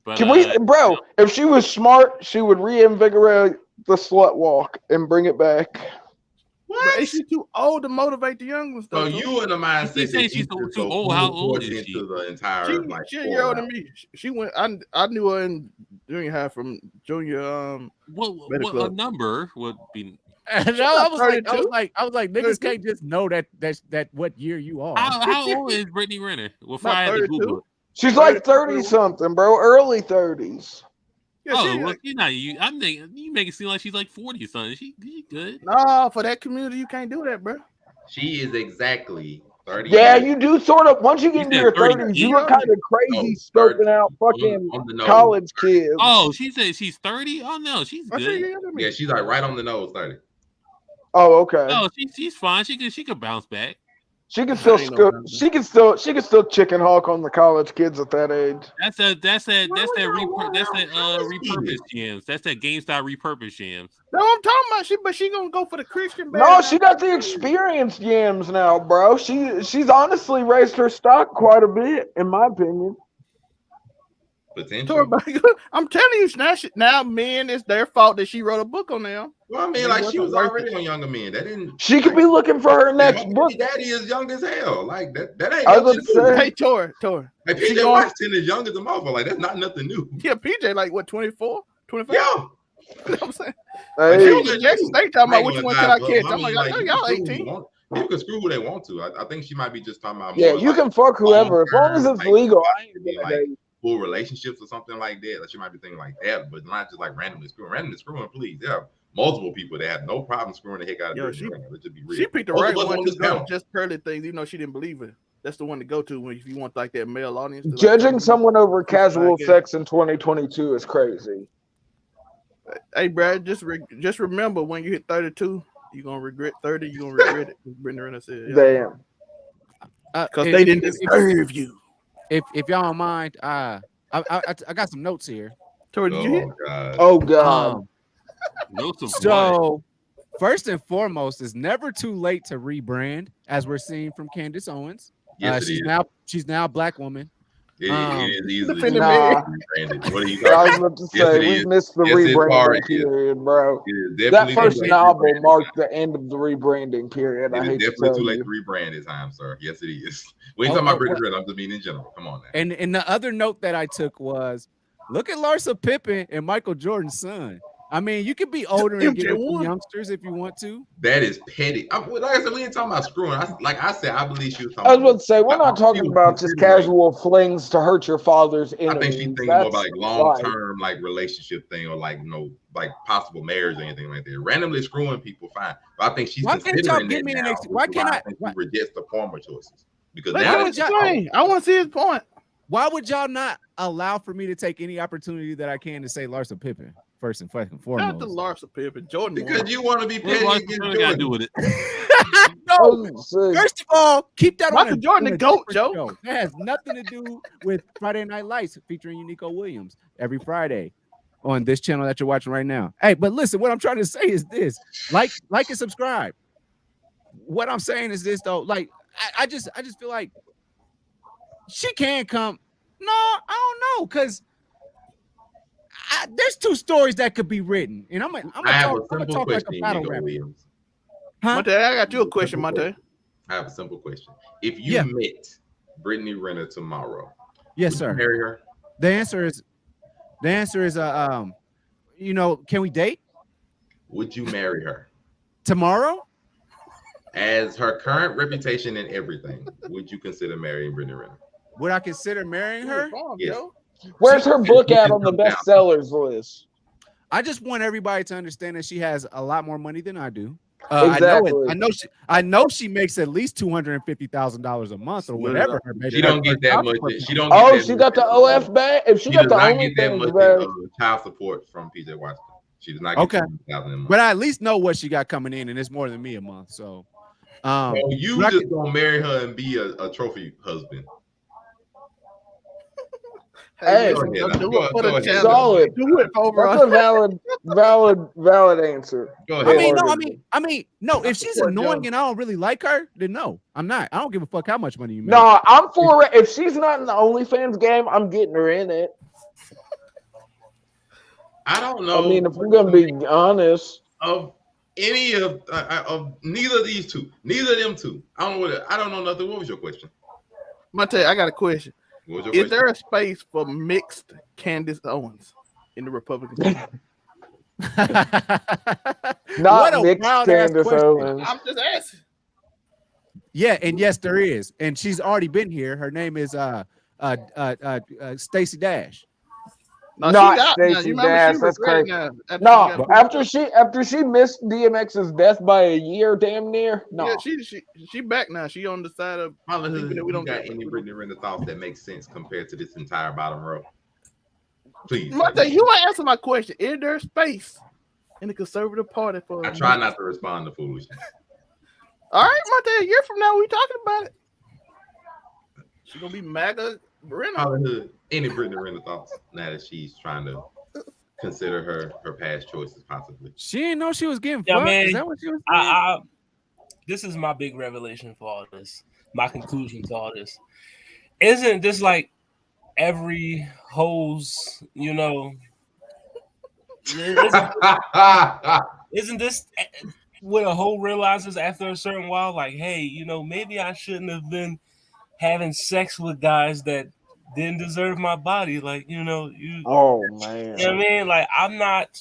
But, can we, bro? If she was smart, she would reinvigorate the slut walk and bring it back. What? Is she too old to motivate the young ones? So you in the mindset that she's too old. How old is she? The entire, she's a year older than me. She went. I knew her in junior high from junior. What a number would be? No, I was like, niggas can't just know that what year you are. How old is Brittany Renner? Before I had to Google it. She's like 30 something, bro. Early 30s. Yeah, well, she's not you. I'm thinking you make it seem like she's like 40 or something. She good. No, for that community, you can't do that, bro. She is exactly 30. Yeah, you do sort of. Once you get into your 30s, you look kind of crazy scoping out fucking college kids. Oh, she said she's 30. Oh no, she's good. Yeah, she's like right on the nose, 30. Oh, okay. No, she's fine. She could bounce back. She can still she can still chicken hawk on the college kids at that age. That's that repurposed gems. That's that GameStop repurposed gems. No, I'm talking about she gonna go for the Christian. No, she got the experienced gems now, bro. She's honestly raised her stock quite a bit, in my opinion. Potential. I'm telling you, now men, it's their fault that she wrote a book on them. Well, I mean, like she was already on Younger Men. That didn't. She could be looking for her next book. Daddy is young as hell. Like that ain't. I was gonna say, hey, Tory. Like PJ Washington is young as a motherfucker. Like that's not nothing new. Yeah, PJ like what 24, 25. Yeah. You know what I'm saying? Hey, she was in Jackson State talking about which one can I catch. I'm like, y'all 18. People can screw who they want to. I think she might be just talking about. Yeah, you can fuck whoever as long as it's legal. I ain't like full relationships or something like that. Like she might be thinking like that, but not just like randomly screwing. Randomly screwing, please. Yeah, multiple people that have no problem screwing the heck out of her. Let's just be real. She picked the right one to go just curly things, even though she didn't believe it. That's the one to go to when if you want like that male audience. Judging someone over casual sex in 2022 is crazy. Hey, Brad, just remember when you hit 32, you're gonna regret 30. You're gonna regret it. Brenda Renner said, "Damn, because they didn't deserve you." If y'all don't mind, I got some notes here. Tory, did you hit? Oh God. So first and foremost, it's never too late to rebrand, as we're seeing from Candace Owens. Yes, she's now a black woman. It is easily rebranded. What are you talking about? I was about to say we missed the rebranding period, bro. That first novel marked the end of the rebranding period. It is definitely too late to rebrand this time, sir. Yes, it is. We ain't talking about Brittany Renner. I'm just mean in general. Come on now. And the other note that I took was, look at Larsa Pippen and Michael Jordan's son. I mean, you could be older and get some youngsters if you want to. That is petty. Like I said, we ain't talking about screwing. I believe she was talking. I was about to say, we're not talking about just casual flings to hurt your father's enemies. I think she's thinking more about like long-term like relationship thing or like like possible marriage or anything like that. Randomly screwing people, fine. But I think she's considering that now. Why can't I? She rejects the former choices because I want to see his point. Why would y'all not allow for me to take any opportunity that I can to say Larsa Pippen? First and fucking foremost. Not the Larsa Pippen, Jordan. Because you want to be petty against Jordan. Got to do with it. No. First of all, keep that Michael on Jordan, the GOAT, Joe. Show. That has nothing to do with Friday Night Lights featuring Unico Williams every Friday on this channel that you're watching right now. Hey, but listen, what I'm trying to say is this: like and subscribe. What I'm saying is this though, like I just feel like she can come. No, I don't know, because there's two stories that could be written, and I'm gonna talk like a battle rapper. Huh? Monte, I got you a question, Monte. I have a simple question. If you met Brittany Renner tomorrow, yes, sir, marry her? The answer is, can we date? Would you marry her tomorrow? As her current reputation and everything, would you consider marrying Brittany Renner? Would I consider marrying her? Yes. Where's her book at on the bestsellers list? I just want everybody to understand that she has a lot more money than I do. Exactly. I know she makes at least $250,000 a month or whatever. She don't get that much. She got the OF back. If she got the only that much child support from PJ Washington, she does not get $200,000 a month. But I at least know what she got coming in, and it's more than me a month. So, you just gonna marry her and be a trophy husband. Hey, solid. Do it over. That's a valid answer. Go ahead. I mean, no. If she's annoying and I don't really like her, then no, I'm not. I don't give a fuck how much money you make. No, I'm for it. If she's not in the OnlyFans game, I'm getting her in it. I don't know. I mean, if we're gonna be honest, of any of neither of these two, neither of them two. I don't know nothing. What was your question? Monte, I got a question. Is there a space for mixed Candace Owens in the Republican Party? Not mixed Candace Owens. I'm just asking. Yeah, and yes, there is, and she's already been here. Her name is Stacey Dash. No, not Stacey Dash. That's crazy. No, after she missed DMX's death by a year, damn near. No, yeah, she back now. She on the side of. We don't got any Brittany Renner thoughts that make sense compared to this entire bottom row. Please, Martha, you ain't answer my question. Is there space in the Conservative Party for? I try not to respond to foolishness. All right, Martha, a year from now we talking about it. She gonna be MAGA Renner. Any Brittany Renner thoughts now that she's trying to consider her past choices possibly? She didn't know she was getting fucked. Man, is that what she was saying? This is my big revelation for all this. My conclusion to all this. Isn't this like every hoes, isn't this what a hoe realizes after a certain while? Like, hey, maybe I shouldn't have been having sex with guys that didn't deserve my body. Like, oh man. You know what I mean? Like, I'm not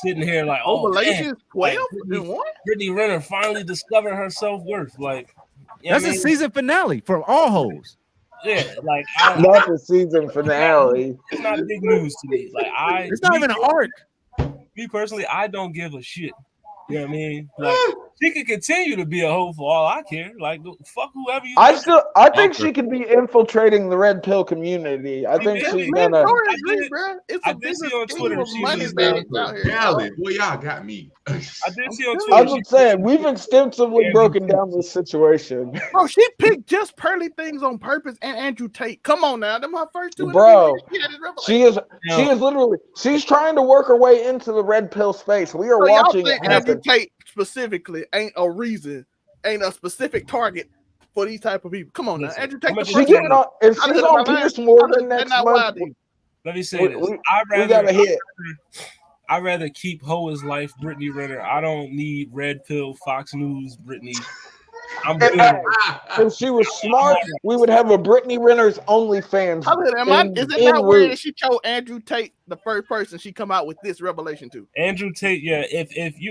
sitting here like, Malaysia's 12 and 1. Brittany Renner finally discovered her self-worth. Like, that's a season finale for all hoes. Yeah, like not the season finale. It's not big news to me. Like it's not even an arc. Me personally, I don't give a shit. You know what I mean? Like she can continue to be a hoe for all I care. Like fuck whoever you. I think she could be infiltrating the red pill community. I think she's gonna. I did see on Twitter. She was Golly, boy, y'all got me. I did see on Twitter. I'm saying we've extensively broken down this situation. Bro, she picked just pearly things on purpose and Andrew Tate. Come on now, them her first two. Bro, she is literally she's trying to work her way into the red pill space. We are watching it happen. Andrew Tate specifically ain't a specific target for these type of people. Come on now, Andrew Tate. If she's on Pierce Morgan next month, let me say this. I'd rather keep hoe as life, Brittany Renner. I don't need red pill, Fox News, Brittany. If she was smart, we would have a Brittany Renner's OnlyFans. Is it not weird that she chose Andrew Tate, the first person she come out with this revelation to? Andrew Tate, yeah.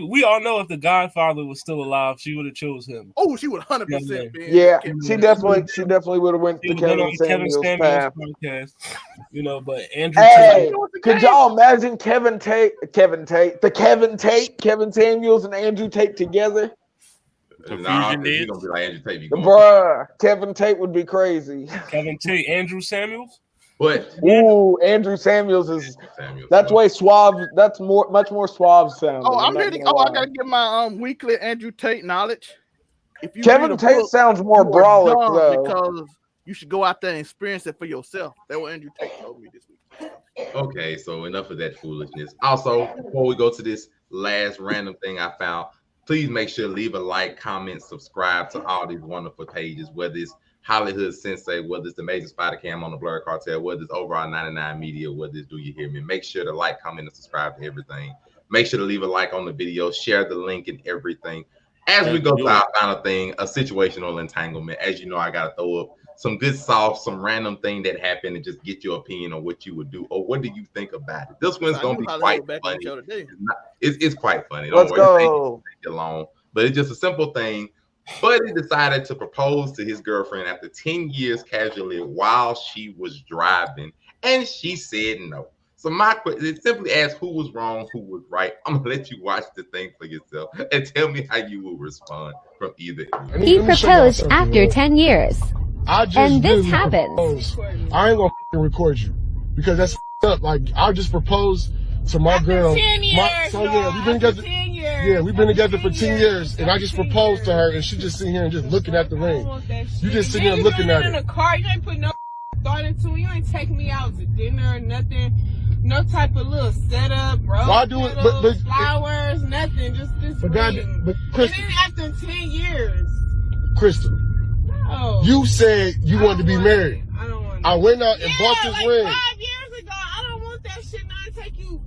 We all know if the Godfather was still alive, she would have chose him. Oh, she would 100%. Yeah, she definitely would have went to Kevin Samuels' path. Podcast, but Andrew Tate. Could y'all imagine Kevin Samuels and Andrew Tate together? Nah, he's gonna be like Andrew Tate. Bruh, Kevin Tate would be crazy. Kevin Tate, Andrew Samuels. But Andrew Samuels is that's way suave. That's much more suave sound. Oh, I gotta get my weekly Andrew Tate knowledge. Kevin Tate sounds more brolic though, because you should go out there and experience it for yourself. That's what Andrew Tate told me this week. Okay, so enough of that foolishness. Also, before we go to this last random thing I found. Please make sure to leave a like, comment, subscribe to all these wonderful pages, whether it's Hollywood Sensei, whether it's the Major Spider Cam on the Blur Cartel, whether it's Overall 99 Media, whether it's Do You Hear Me. Make sure to like, comment, and subscribe to everything. Make sure to leave a like on the video, share the link and everything. As we go to our final thing, a situational entanglement. As you know, I got to throw up some good sauce, some random thing that happened, and just get your opinion on what you would do or what do you think about it. This one's going to be quite funny. It's quite funny. Let's go. Take it long, but it's just a simple thing. Buddy decided to propose to his girlfriend after 10 years casually while she was driving, and she said no. So my question simply asks who was wrong, who was right. I'm gonna let you watch the thing for yourself and tell me how you will respond from either end. He proposed after 10 years. And this happened. I ain't gonna record you because that's up. Like I just proposed to my girl. 10 years, we've been together. 10 years. Yeah, we've been together for 10 years, and I just proposed to her, and she just sitting here and just looking at the ring. You just sitting here looking at it. In a car, you ain't put no thought into it. You ain't taking me out to dinner or nothing. No type of little setup, bro. Why do it? But flowers, nothing. Just this. But ring. but Crystal. And then after 10 years. Crystal. No. You said you wanted to be married. I don't want. I went out and bought this ring. 5 years ago, I don't want that shit. Now I take you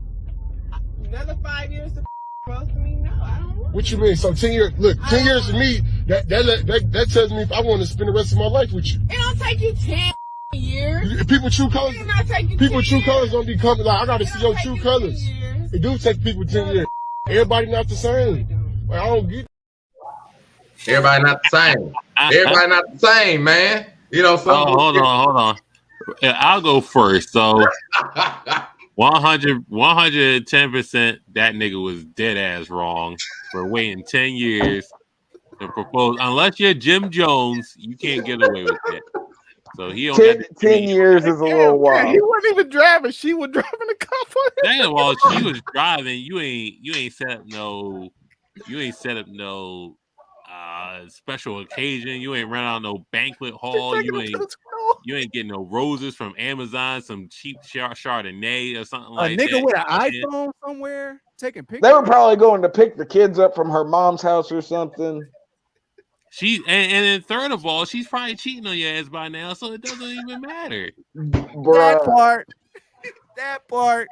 another 5 years to propose to me. No, I don't want. What you mean? So 10 years? Look, 10 years to me. That tells me if I want to spend the rest of my life with you. It don't take you 10 years. People true colors. People true colors don't be coming. Like I gotta see your true colors. It do take people 10 years. Everybody not the same. Like I don't get. Everybody not the same. Everybody not the same, man. You know. Hold on. Yeah, I'll go first. So 110%. That nigga was dead ass wrong for waiting 10 years to propose. Unless you're Jim Jones, you can't get away with that. So he don't 10 years is a little while. He wasn't even driving. She was driving the car for him. Damn, well, she was driving. You ain't set up no special occasion. You ain't run out no banquet hall. You ain't getting no roses from Amazon, some cheap Chardonnay or something like that. A nigga with an iPhone somewhere taking pictures. They were probably going to pick the kids up from her mom's house or something. And then third of all, she's probably cheating on your ass by now, so it doesn't even matter. Bruh. That part.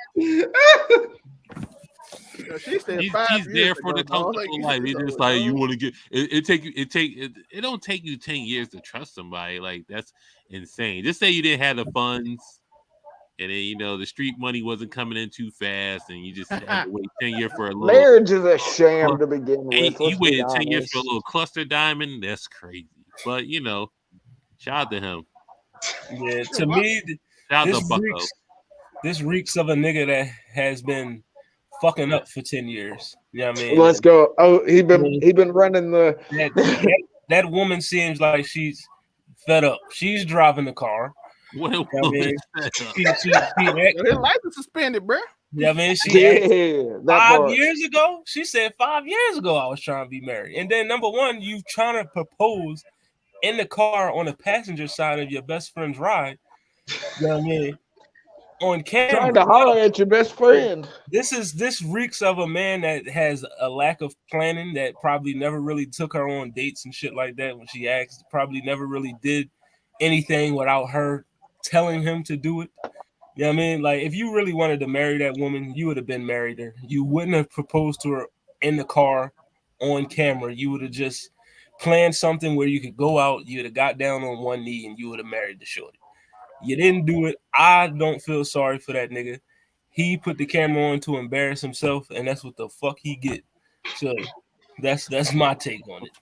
She's there for the comfortable life. It's just like you want to get it don't take you 10 years to trust somebody. Like that's insane. Just say you didn't have the funds, and then the street money wasn't coming in too fast, and you just had to wait 10 years for a little marriage is a sham to begin with. You waited 10 years for a little cluster diamond. That's crazy. But shout out to him. Yeah, to me, this reeks of a nigga that has been fucking up for 10 years. You know what I mean? Let's go. Oh, he been running the that woman seems like she's fed up. She's driving the car. What you know woman His license suspended, bro. Yeah, I mean, that 5 years ago. She said 5 years ago I was trying to be married. And then number one, you trying to propose in the car on the passenger side of your best friend's ride. You know what I mean? On camera, trying to holler at your best friend. This reeks of a man that has a lack of planning, that probably never really took her on dates and shit like that when she asked, probably never really did anything without her telling him to do it. You know what I mean? Like, if you really wanted to marry that woman, you would have been married her. You wouldn't have proposed to her in the car on camera. You would have just planned something where you could go out, you would have got down on one knee, and you would have married the shorty. You didn't do it. I don't feel sorry for that nigga. He put the camera on to embarrass himself, and that's what the fuck he get. So that's my take on it.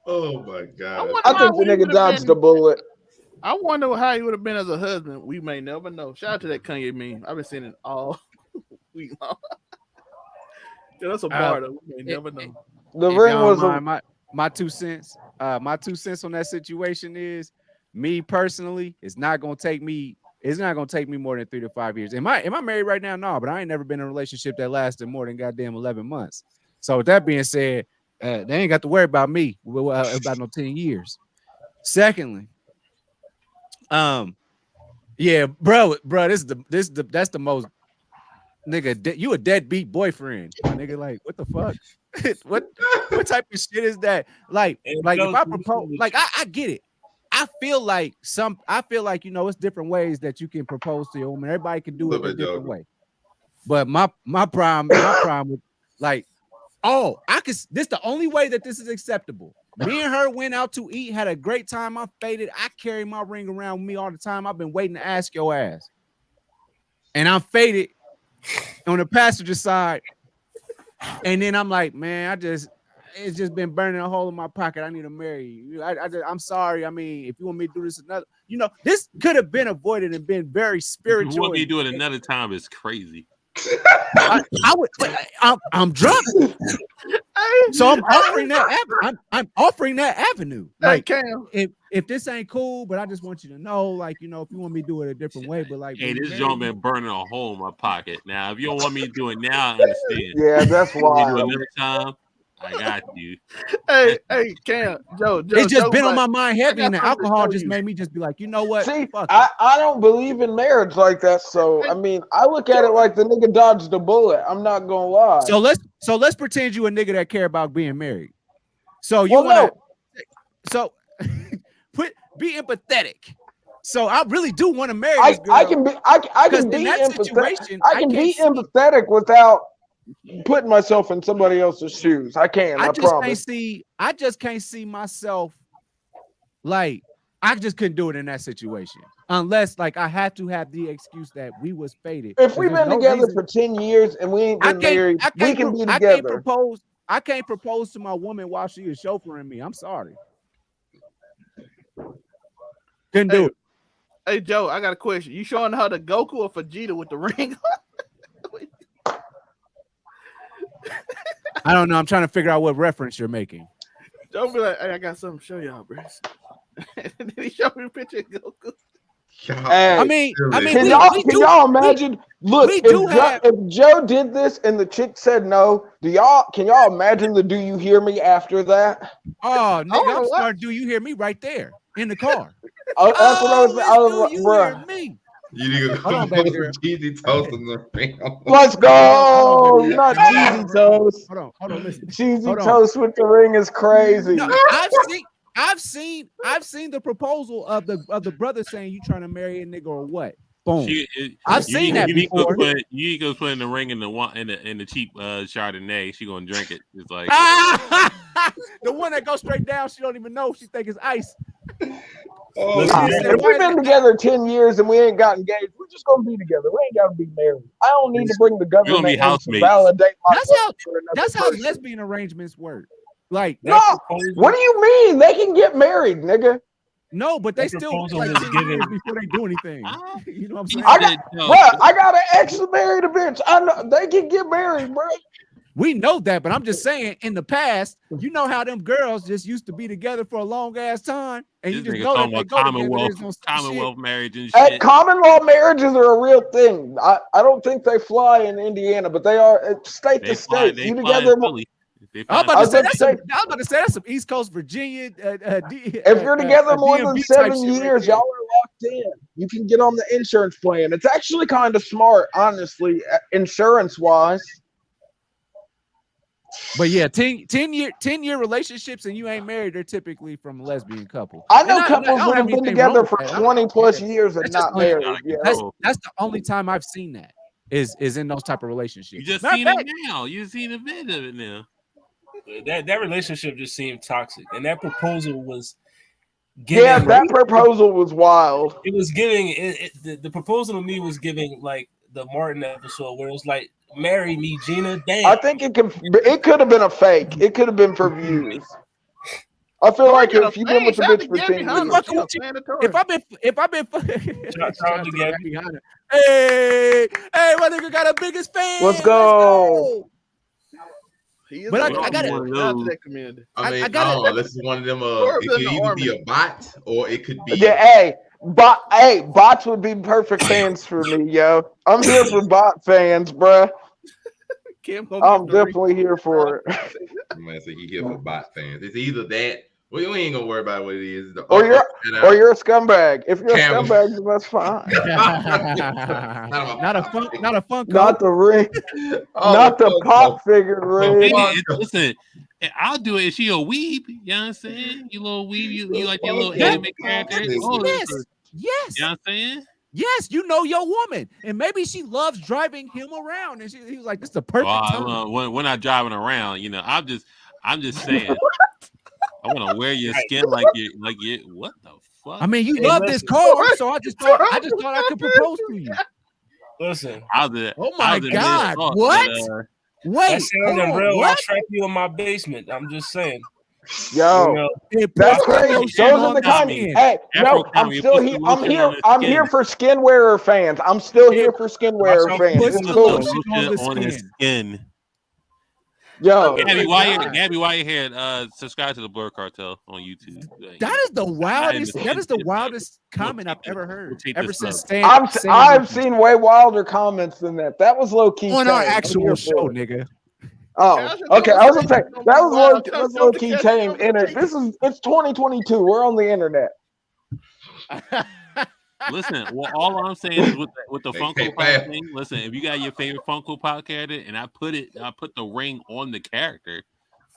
Oh my god! I think the nigga dodged the bullet. I wonder how he would have been as a husband. We may never know. Shout out to that Kanye meme. I've been seeing it all week long. Yeah, that's a bar though. We may never know. The ring was my 2 cents. My 2 cents on that situation is, me personally, it's not gonna take me more than 3 to 5 years. Am I married right now? No, but I ain't never been in a relationship that lasted more than goddamn 11 months. So with that being said, they ain't got to worry about me about no 10 years. Secondly, yeah, bro, that's the most nigga. You a deadbeat boyfriend, my nigga. Like, what the fuck? what type of shit is that? Like if I propose, like I get it. I feel like it's different ways that you can propose to your woman. Everybody can do it a different way. But my problem was like, this the only way that this is acceptable. Me and her went out to eat, had a great time. I faded. I carry my ring around with me all the time. I've been waiting to ask your ass. And I'm faded on the passenger side. And then I'm like, man, it's just been burning a hole in my pocket. I need to marry you. I'm sorry. I mean, if you want me to do this another, this could have been avoided and been very spiritual. You want me to do it another time is crazy. I'm drunk, so I'm offering that. I'm offering that avenue. Like, if this ain't cool, but I just want you to know, like, if you want me to do it a different way, but like, hey, this joint been burning a hole in my pocket. Now, if you don't want me to do it now, I understand. Yeah, that's why. Do it another time. I got you. Hey, Cam, Joe. It's just been on my mind heavy, and the alcohol just made me just be like, you know what? See, I don't believe in marriage like that. So I mean, I look at it like the nigga dodged a bullet. I'm not gonna lie. So let's pretend you a nigga that care about being married. So be empathetic. So I really do want to marry this girl. I can be empathetic. I can be empathetic without putting myself in somebody else's shoes. I just can't see myself, like, I just couldn't do it in that situation unless, like, I had to have the excuse that we was faded. If we've been together for 10 years and we ain't been married, we can be together. I can't propose to my woman while she is chauffeuring me. I'm sorry. Couldn't do it. Hey Joe, I got a question. You showing her the Goku or Vegeta with the ring? I don't know. I'm trying to figure out what reference you're making. Joe be like, hey, I got something to show y'all, bro. And then he showed me a picture of Goku. Hey, I mean, can y'all imagine? Look, if Joe did this and the chick said no, can y'all imagine the "Do you hear me" after that? Oh, nigga, I'm starting. Do you hear me right there in the car? That's what I was. Do you hear me? You need to Hold on, baby girl. cheesy toast in the film. Let's go! Not cheesy toast. Hold on, listen. Cheesy toast with the ring is crazy. No, I've seen the proposal of the brother saying you trying to marry a nigga or what? Boom. I've seen that before. You go put in the ring in the cheap Chardonnay. She gonna drink it. It's like the one that goes straight down. She don't even know. She think it's ice. If we've been together 10 years and we ain't got engaged, we're just gonna be together. We ain't gotta be married. I don't need to bring the government in to validate my. That's how lesbian arrangements work. Like no, what do you mean? They can get married, nigga. No, but they still like 10 years before they do anything. You know what I'm saying? I got an ex to marry the bitch. I know they can get married, bro. We know that, but I'm just saying, in the past, you know how them girls just used to be together for a long ass time, and you just know that they go Commonwealth marriage and shit. Common law marriages are a real thing. I don't think they fly in Indiana, but they are state to state. You together. I'm about to say that's some East Coast Virginia. If you're together more than 7 years, y'all are locked in. You can get on the insurance plan. It's actually kind of smart, honestly, insurance wise. But yeah, 10-year relationships and you ain't married, they're typically from a lesbian couple. I know couples that have been together for 20 plus years and not married. Yeah. That's the only time I've seen that is in those type of relationships. You just seen it now. You've seen a bit of it now. That relationship just seemed toxic, and that proposal was that proposal was wild. It was giving the proposal to me was giving like the Martin episode where it was like, marry me, Gina. Damn. I think it could have been a fake. It could have been for views. I feel like if you've been with the bitch for 10 years, if I've been hey, my nigga got a biggest fan. Let's go. But I got it. I don't know. This is one of them. It could either be a bot or it could be. Yeah, bots would be perfect fans for me, yo. I'm here for bot fans, bruh. I'm definitely here for it. Man, say he here for bot fans. It's either that. We ain't gonna worry about what it is. Or you're a scumbag. If you're a scumbag, then that's fine. not a funk. Not the ring. Not the pop figure ring. Listen, I'll do it. Is she a weeb? You know what I'm saying? You little weeb. You like your little anime character? Yes. You know what I'm saying? Yes, you know your woman, and maybe she loves driving him around, and he was like, "This is the perfect time." When I'm driving around, you know, I'm just saying. I want to wear your skin like you. What the fuck? I mean, you love this car, so I just thought I could propose to you. Listen, oh my God, what? Wait, that sounded real. I'll trap you in my basement. I'm just saying. Yo, that's crazy. Those are the kind. Hey, no, I'm still here. I'm here for skin wearer fans. I'm still here for skin wearer fans. It's cool. On his skin. Yo, Gabby, while you're here, subscribe to the Blur Cartel on YouTube. That is the wildest. That is the wildest comment I've ever heard. Ever since I've seen way wilder comments than that. That was low key on our actual show, nigga. Oh, okay. I was gonna say that was low key tame. It's 2022. We're on the internet. Listen, well, all I'm saying is with the Funko Pop thing. Listen, if you got your favorite Funko Pop character, and I put the ring on the character.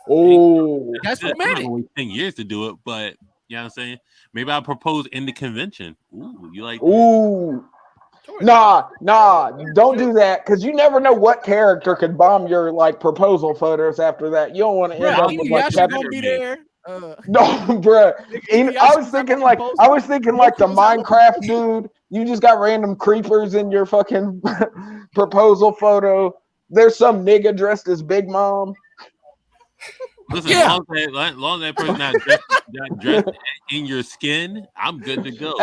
Oh, that's romantic. 10 years to do it, but you know what I'm saying. Maybe I'll propose in the convention. Ooh, you like? Ooh, nah, don't do that because you never know what character could bomb your like proposal photos after that. You don't want to end up with like gonna be there. No, bro. I was thinking like the Minecraft dude. You just got random creepers in your fucking proposal photo. There's some nigga dressed as Big Mom. Listen, as long as that person not dressed in your skin, I'm good to go.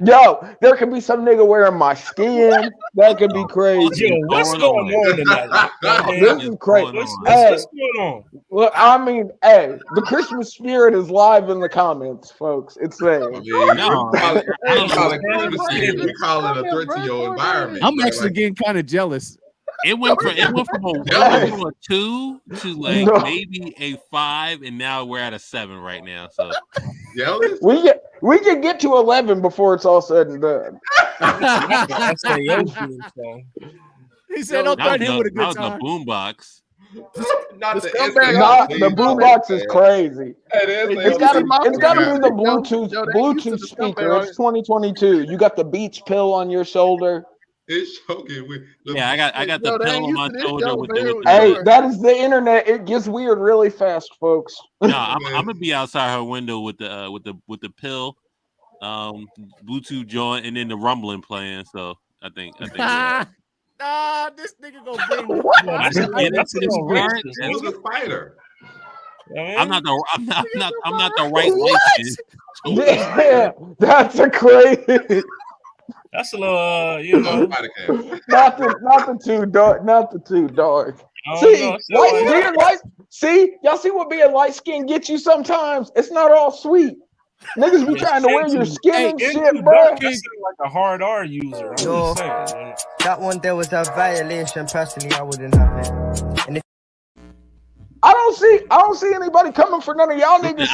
Yo, there could be some nigga wearing my skin. That could be crazy. Yo, what's going on tonight? This is crazy. What's going on? Well, I mean, hey, the Christmas spirit is live in the comments, folks. It's there. We call it Christmas Eve. We call it a threat to your environment. I'm actually getting kind of jealous. It went from a 2 to like maybe a 5, and now we're at a 7 right now. So jealous? We can get to 11 before it's all said and done. He said, "Don't threaten him with a good time." The boombox. Not the boombox is crazy. It's gotta be the Bluetooth speaker. It's 2022. You got the Beats pill on your shoulder. It's choking with. I got the pill on my shoulder with the Hey, that is the internet. It gets weird really fast, folks. No, I'm gonna be outside her window with the pill, Bluetooth joint, and then the rumbling playing. So I think. Nah, this nigga gonna bring. I should get into this part. Who's a spider? I'm not the right license. Yeah, that's a crazy. That's a little, not the too dark. See, y'all see what being light skinned gets you sometimes? It's not all sweet. Niggas be trying to wear your skin and shit, bro. Like a hard R user. Yo, that one there was a violation. Personally, I wouldn't have it. And I don't see anybody coming for none of y'all niggas.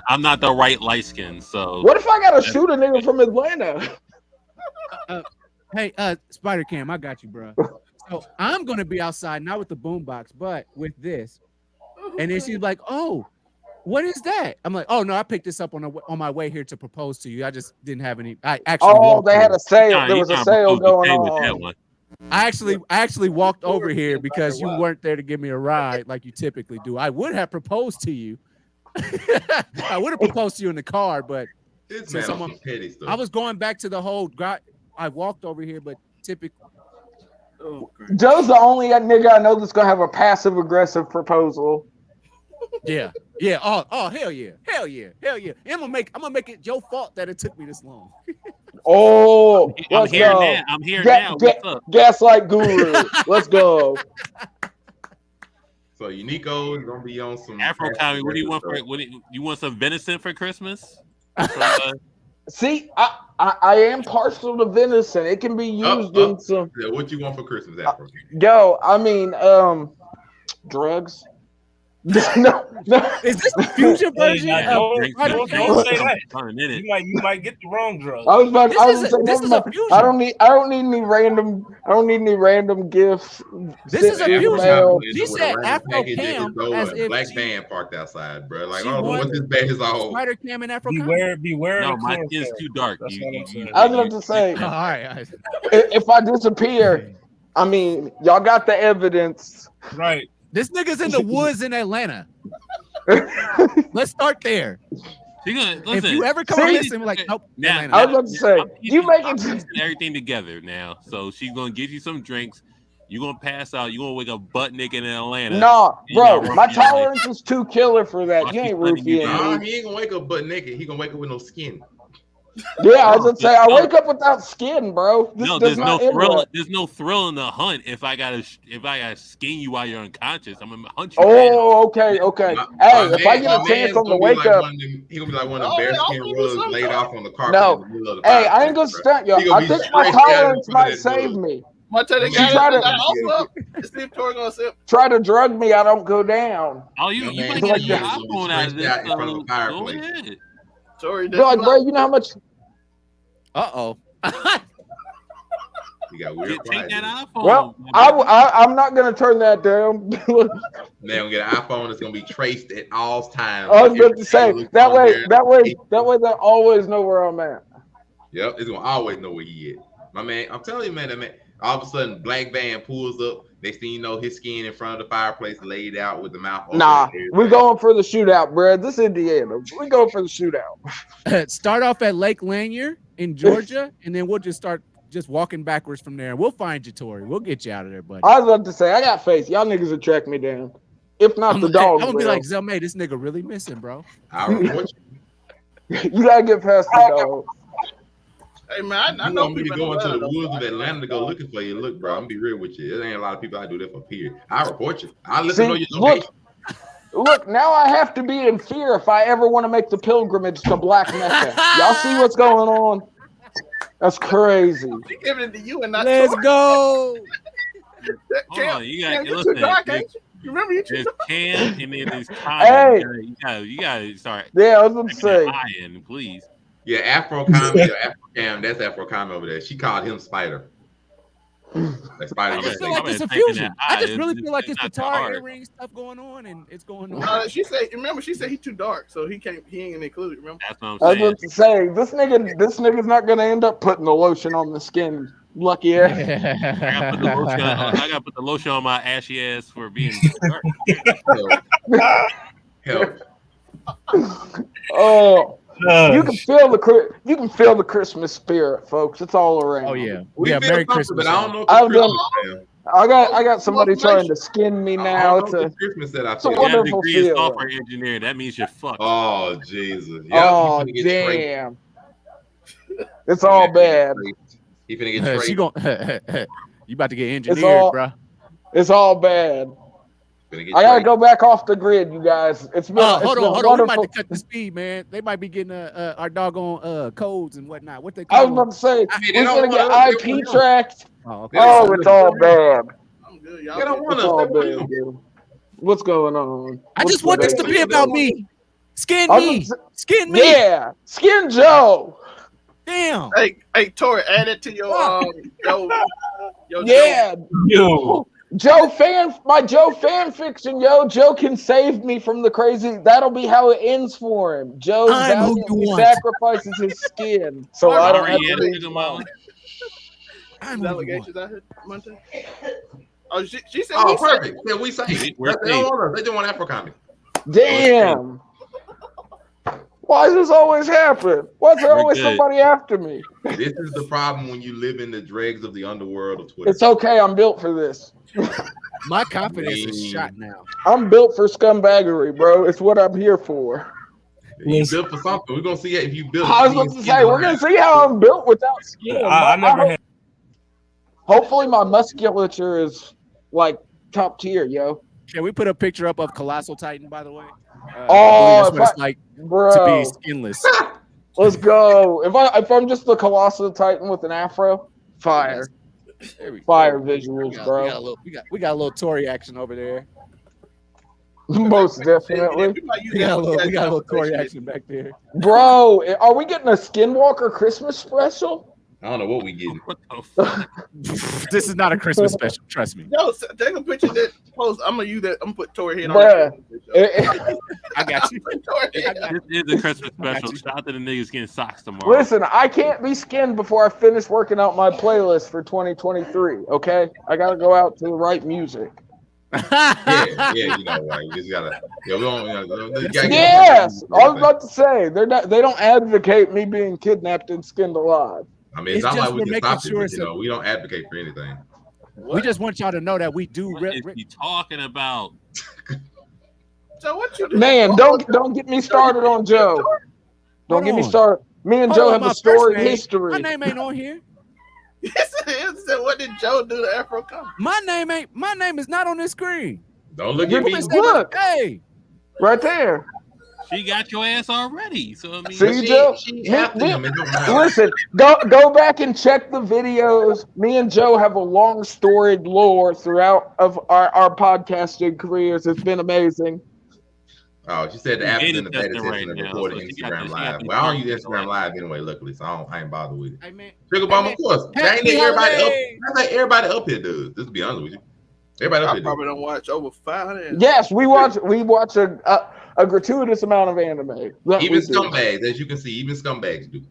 I'm not the right light skin. So what if I gotta shoot a nigga from Atlanta? Hey, Spider Cam, I got you, bro. So I'm gonna be outside, not with the boombox, but with this. And then she's like, "Oh, what is that?" I'm like, "Oh no, I picked this up on my way here to propose to you. I just didn't have any." I actually. They had a sale. There was a sale going on. I actually walked over here because you weren't there to give me a ride like you typically do. I would have proposed to you. I would have proposed to you in the car, but I was going back to the whole. I walked over here, but typically. Oh, Joe's the only nigga I know that's gonna have a passive aggressive proposal. Yeah. Oh, hell yeah. I'm gonna make it your fault that it took me this long. Oh, I'm here now. What's up? Gaslight guru. Let's go. So Unico is gonna be on some Afro comedy. What do you want you want some venison for Christmas? See, I am partial to venison. It can be used in some. Yeah, what you want for Christmas, Afro? Yo, I mean, drugs. No. Is this the fusion version? Don't say that. You might get the wrong drug. I was about to say, I don't need any random gifts. This is a fusion. She said Afro Cam as if black van parked outside, bro. Like, I don't know what this bag is all. Spider Cam and Afro Cam. Beware. No, my skin's too dark. I was about to say, all right. If I disappear, I mean, y'all got the evidence, right? This nigga's in the woods in Atlanta. Let's start there. If you ever come on this and be like, nope. Now, I was about to say, you making everything together now. So she's gonna give you some drinks. You're gonna pass out. You're gonna wake up butt naked in Atlanta. Nah, bro, my tolerance is too killer for that. You ain't roofie. Nah, he ain't gonna wake up butt naked. He gonna wake up with no skin. Yeah, I was gonna say I wake up without skin, bro. There's no thrill. There's no thrill in the hunt. If I gotta skin you while you're unconscious, I'm gonna hunt you. Oh, okay. Hey, if I get a chance on the wake up, he gonna be like one of the bearskin rugs laid off on the carpet. No, in the middle of the hey, I ain't gonna stunt y'all. I think my tolerance might save me. Try to drug me, I don't go down. Oh, you might get your iPhone out of this. Go ahead. Tory, bro, you know how much? Uh-oh. You got weird. Take that iPhone. Well, I'm not gonna turn that down. They're gonna get an iPhone that's gonna be traced at all times. I was about to say that way they always know where I'm at. Yep, it's gonna always know where he is. My man, I'm telling you, man, all of a sudden black van pulls up. Next thing you know, his skin in front of the fireplace laid out with the mouth open. Nah, we're going for the shootout, bro. This is Indiana. We're going for the shootout. Start off at Lake Lanier in Georgia, and then we'll just start walking backwards from there. We'll find you, Tory. We'll get you out of there, buddy. I was about to say, I got faith. Y'all niggas will track me down. if not the dog. I'm gonna be like, Zelmay, this nigga really missing, bro. I'll report you. You gotta get past the dog. Hey man, I you know want me to people go into the Atlanta, woods of Atlanta to go looking for you? Look, bro, I'm gonna be real with you. There ain't a lot of people I do that for. Period. I'll report you. I'll let them know your location. Look, now I have to be in fear if I ever want to make the pilgrimage to Black Mecca. Y'all see what's going on? That's crazy. She giving it to you and not Let's Tory. go. Hold on, you got you listen. too dark, ain't you? You remember you too There's dark? Cam and then there's Kanye. Hey. You gotta start. Yeah, I was gonna say. Iron, please. Yeah, Afro Kami or Afro Cam. That's Afro Kami over there. She called him Spider. Like Spider. I just feel like it's a fusion. I just really feel like it's guitar earring stuff going on, and it's going on. She said, remember, she said he's too dark, so he ain't gonna include it. Remember? That's what I'm I was saying. about to say this nigga's not gonna end up putting the lotion on the skin. Lucky ass. I gotta put the lotion on my ashy ass for being dark. Help. Oh. You can feel the Christmas spirit, folks. It's all around. Oh yeah, we yeah. feel Merry Christmas, Christmas. but I don't know if it's Christmas. I got somebody trying to skin me now. It's a Christmas that I it's a feel. wonderful degree in feeling. software engineering. That means you're fucked. Oh Jesus! Yep, Oh damn! It's all bad. He finna get straight. She gon' you about to get engineered, bro. It's all bad. I gotta go back off the grid, you guys. It's been hold on. We wonderful. might have to cut the speed, man. They might be getting our doggone codes and whatnot. What they I call was about to say we're gonna get IP us. tracked. Oh, okay. Oh, it's all bad. I'm good, They y'all. don't want It's us. all They want bad, you. dude. What's going on? I just want this to be about me. Skin I me. was- Skin me. Yeah, skin Joe. Damn. Hey, Tory, add it to your Yeah, Yo. my Joe fan fiction, yo. Joe can save me from the crazy. That'll be how it ends for him. Joe I'm who you valiantly want. sacrifices his skin, so I don't have to Already leave. to my I'm who you want. allegations out here, Monte. Oh, she said. Oh, we said- perfect. Yeah, we say We're they don't want us. They just want Afro Kami. Damn. Why does this always happen? Why is there We're always good. somebody after me? This is the problem when you live in the dregs of the underworld of Twitter. It's okay. I'm built for this. My confidence is shot now. I'm built for scumbaggery, bro. It's what I'm here for. You built for something. We're gonna see if you built. I was about to say, we're gonna see how I'm built without skin. I never had. Hopefully, my musculature is like top tier, yo. Can we put a picture up of Colossal Titan, by the way? Oh, that's what it's like bro, to be skinless. let's go. If I'm just the Colossal Titan with an afro, fire, There we fire go. visuals, bro. We got a little Tory action over there. Most definitely, We got a little Tory action back there. bro. Are we getting a Skinwalker Christmas special? I don't know what we getting. What the fuck? This is not a Christmas special. Trust me. Yo, take a picture of that post. I'm gonna use that. I'm gonna put Tory head on. Bruh. I got you. This is a Christmas special. Shout out to the niggas getting socks tomorrow. Listen, I can't be skinned before I finish working out my playlist for 2023. Okay, I gotta go out to the right music. Yeah, you know, right? You just gotta. Yeah, we don't. Yes, I was about to say they don't advocate me being kidnapped and skinned alive. I mean, it's not like we can stop it, but, you know, we don't advocate for anything. We just want y'all to know that we do. What is he talking about? So what you doing? Man, don't get me started on Joe. Don't get me started. Me and Joe have a storied history. My name ain't on here. Yes, it is. So what did Joe do to Afro Kami? My name is not on this screen. Don't look at me. Look, hey, right there. She got your ass already. So I mean, See, Joe? Listen, go back and check the videos. Me and Joe have a long storied lore throughout of our podcasting careers. It's been amazing. Oh, she said the app is in the beta testing test right and now, recording so she Instagram got Live. this Well, I don't use Instagram Live anyway, luckily, so I ain't bothered with it. Sugar Bomb, of course. That ain't everybody up. That's like everybody up here does. Just to be honest with you. Everybody up I here probably don't watch over 500. Yes, we watch a gratuitous amount of anime. That even we do. scumbags, as you can see, even scumbags do.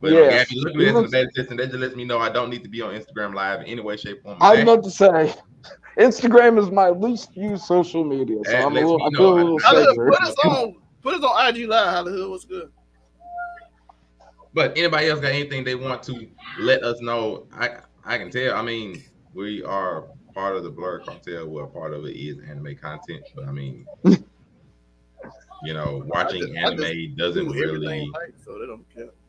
But Yeah. if you look at this in the beta test, and that just lets me know I don't need to be on Instagram Live in any way, shape, form. I was about to say, Instagram is my least used social media, so I feel a little safer. Put us on IG Live, Hollywood. What's good? But anybody else got anything they want to let us know? I can tell. I mean, we are part of the Blur cartel. Well, part of it is anime content, but I mean, watching anime doesn't really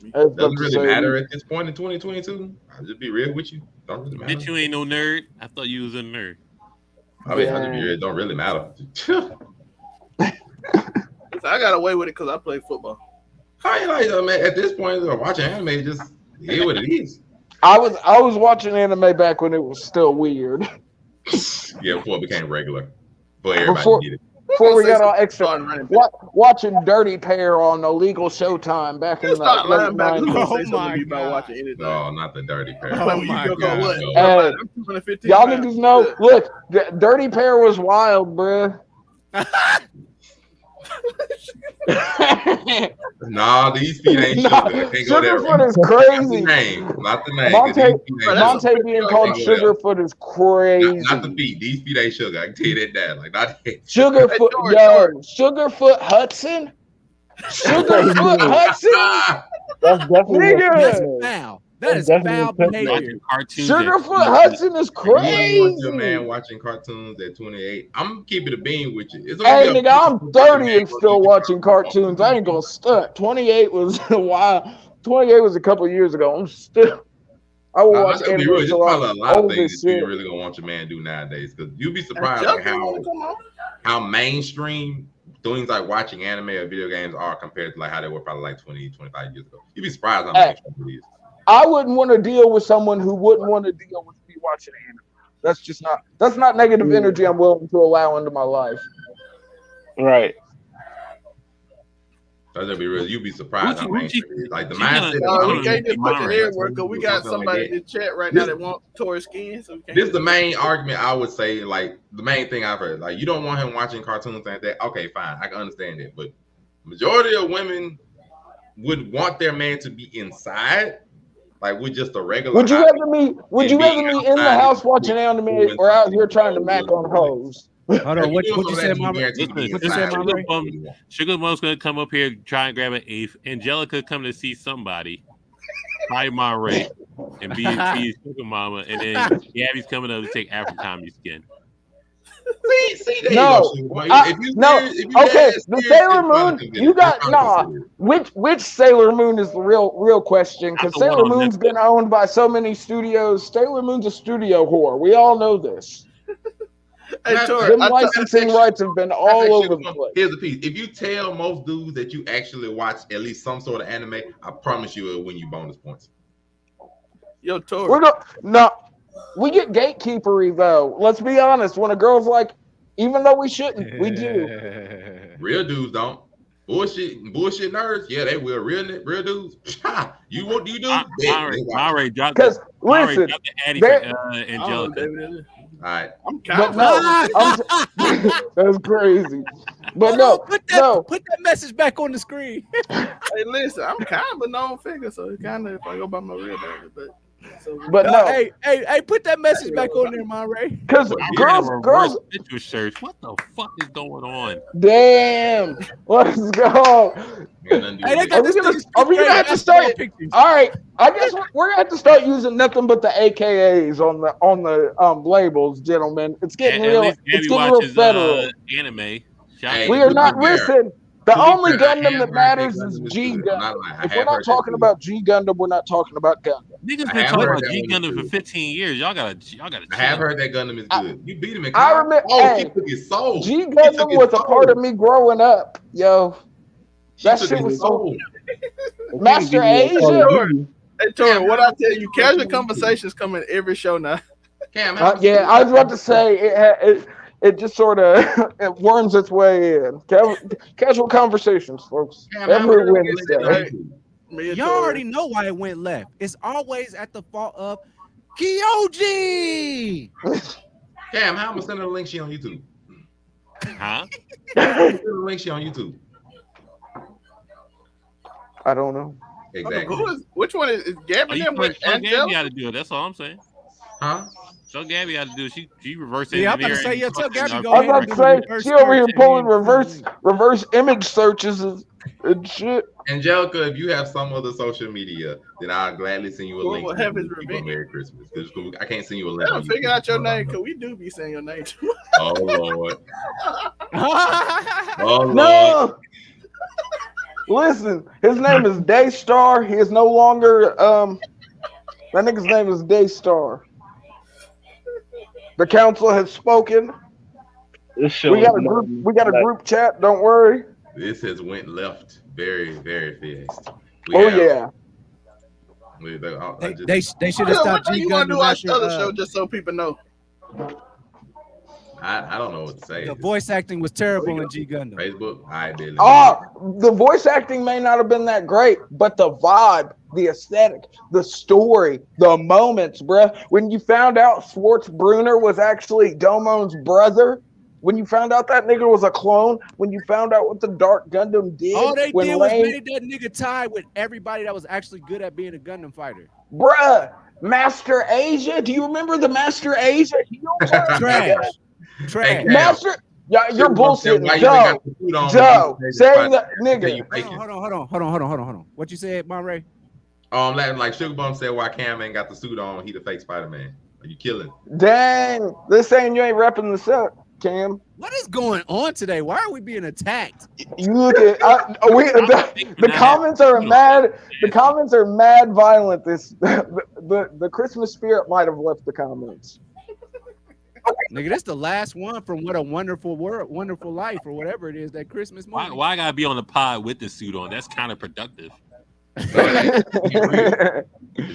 matter at this point in 2022. I'll just be real with you. Don't really matter. Bitch, you ain't no nerd. I thought you was a nerd. I mean, it don't really matter. I got away with it because I play football. How you like, man? At this point, watching anime just is what it is. I was watching anime back when it was still weird. Yeah, before it became regular. But everybody did it. Before we got all extra, watching Dirty Pair on illegal Showtime back in the 90s. No, not the Dirty Pair. Oh my God. Y'all niggas know. Look, Dirty Pair was wild, bruh. Nah, these feet ain't sugar. I can't go there. Sugarfoot is crazy. Not the name. Monte being called Sugarfoot is crazy. Not the feet. These feet ain't sugar. I can tell you that down. Like not Sugarfoot, Sugarfoot Hudson. Sugarfoot Hudson. That's definitely foul. That is foul behavior. Sugarfoot Hudson is crazy. You want your man watching cartoons at 28. I'm keeping it a bean with you. Hey, nigga, I'm 30 and still watching cartoons. I ain't gonna stunt. 28 was a while. 28 was a couple years ago. I will watch anime. There's probably a lot of things that you really gonna want your man to do nowadays. Because you'd be surprised like how mainstream things like watching anime or video games are compared to like how they were probably like 20, 25 years ago. You'd be surprised how mainstream it is. I wouldn't want to deal with someone who wouldn't want to deal with me watching anime. That's not negative energy I'm willing to allow into my life. Right. That's gonna be real. You'd be surprised how mainstream it is. Like the mindset. We can't just put it everywhere because we got somebody in the chat right now that wants Tory skin. So this is the main argument I would say. Like the main thing I've heard. Like you don't want him watching cartoons like that. Okay, fine, I can understand it. But majority of women would want their man to be inside. Like we're just a regular. Would you rather me in the house watching anime or out here trying to mac on hoes? Hold on, what you said, Mama? Sugar Mom's gonna come up here, try and grab an eighth. Angelica come to see somebody. Hi, Monterey, and be Sugar Mama, and then Gabby's coming up to take Afro-Tommy skin. See, there no, you go. Okay, the Sailor Moon. You got Which Sailor Moon is the real question? Because Sailor Moon's been owned by so many studios. Sailor Moon's a studio whore. We all know this. Them licensing rights have been all over the place. Here's the piece: if you tell most dudes that you actually watch at least some sort of anime, I promise you it'll win you bonus points. Yo, Tory. We get gatekeepery though. Let's be honest. When a girl's like, even though we shouldn't, we do. Real dudes don't. Bullshit nerds. Yeah, they will. Real dudes. You what do you do? Alright, drop because listen, drop the Addy for Angelica. All right, I'm kind of that's crazy. But put that message back on the screen. Hey, listen, I'm kind of a known figure, so it's kind of if I go by my real name, but no, hey, put that message back on there, Monterey. Because girls, picture search. What the fuck is going on? Damn, let's go. Are we gonna have to start? All right, I guess we're gonna have to start using nothing but the AKAs on the labels, gentlemen. It's getting real. It's getting real federal. Anime. We are not listening. The only Gundam that matters is G Gundam. If we're not talking about G Gundam, we're not talking about Gundam. Niggas been talking about G Gundam for 15 years. Y'all gotta. I have heard that Gundam is good. You beat him in I remember. he took his soul. G Gundam was a part of me growing up, yo. That shit was so. Master Asia. Hey, Tory, what I tell you, casual conversations come in every show now. Yeah, I was about to say it just sort of it worms its way in. Casual conversations, folks. Every Wednesday. Y'all already know why it went left. It's always at the fault of Kyoji. Cam, how am I sending a link? She on YouTube. Huh? Send a link. She on YouTube. I don't know. Exactly. Which one is Gabby? Gabby got to do it. That's all I'm saying. Huh? So Gabby had to do. She reversed it. Yeah, I'm about to say, tell Gabby go ahead. I was about to say, she over here pulling reverse image searches and shit. Angelica, if you have some other social media, then I'll gladly send you a link. We'll have his revenge. Merry Christmas. I can't send you a link. Better figure out your name, because we do be saying your name too. Oh Lord. Oh Lord. No. Listen, his name is Daystar. He is no longer that nigga's name is Daystar. The council has spoken. We got a group chat, don't worry. This has went left very, very fast. Yeah. They should have stopped G Gundam. Do our other show just so people know. I don't know what to say. The voice acting was terrible in G Gundam. Facebook, I did. The voice acting may not have been that great, but the vibe, the aesthetic, the story, the moments, bruh. When you found out Schwartzbrunner was actually Domon's brother, when you found out that nigga was a clone, when you found out what the Dark Gundam did, all they did was made that nigga tie with everybody that was actually good at being a Gundam fighter. Bruh, Master Asia. Do you remember the Master Asia? Trash. Trash. Master, you're bullshitting. Joe, saying that nigga. Hold on. What you said, Monray? Like Sugar Bum said, why Cam ain't got the suit on? He the fake Spider-Man. Are you killing? Dang, this saying you ain't repping the set, Cam. What is going on today? Why are we being attacked? You look at the comments are mad. The comments are mad violent. The Christmas spirit might have left the comments. Nigga, this the last one from What a Wonderful World, Wonderful Life, or whatever it is, that Christmas movie. Why I gotta be on the pod with the suit on? That's kind of productive. It's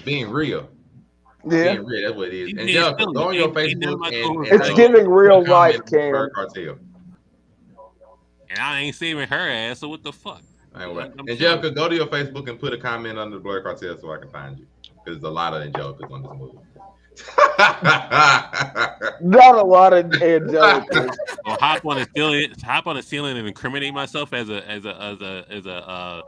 being real. Yeah, being real. That's what it is. Angelica, go on your Facebook and it's giving real life, Cam. And I ain't saving her ass. So what the fuck? Angelica, go to your Facebook and put a comment under the Blur Cartel so I can find you. Because there's a lot of Angelicas on this movie. Not a lot of Angelicas. Well, hop on the ceiling and incriminate myself as a.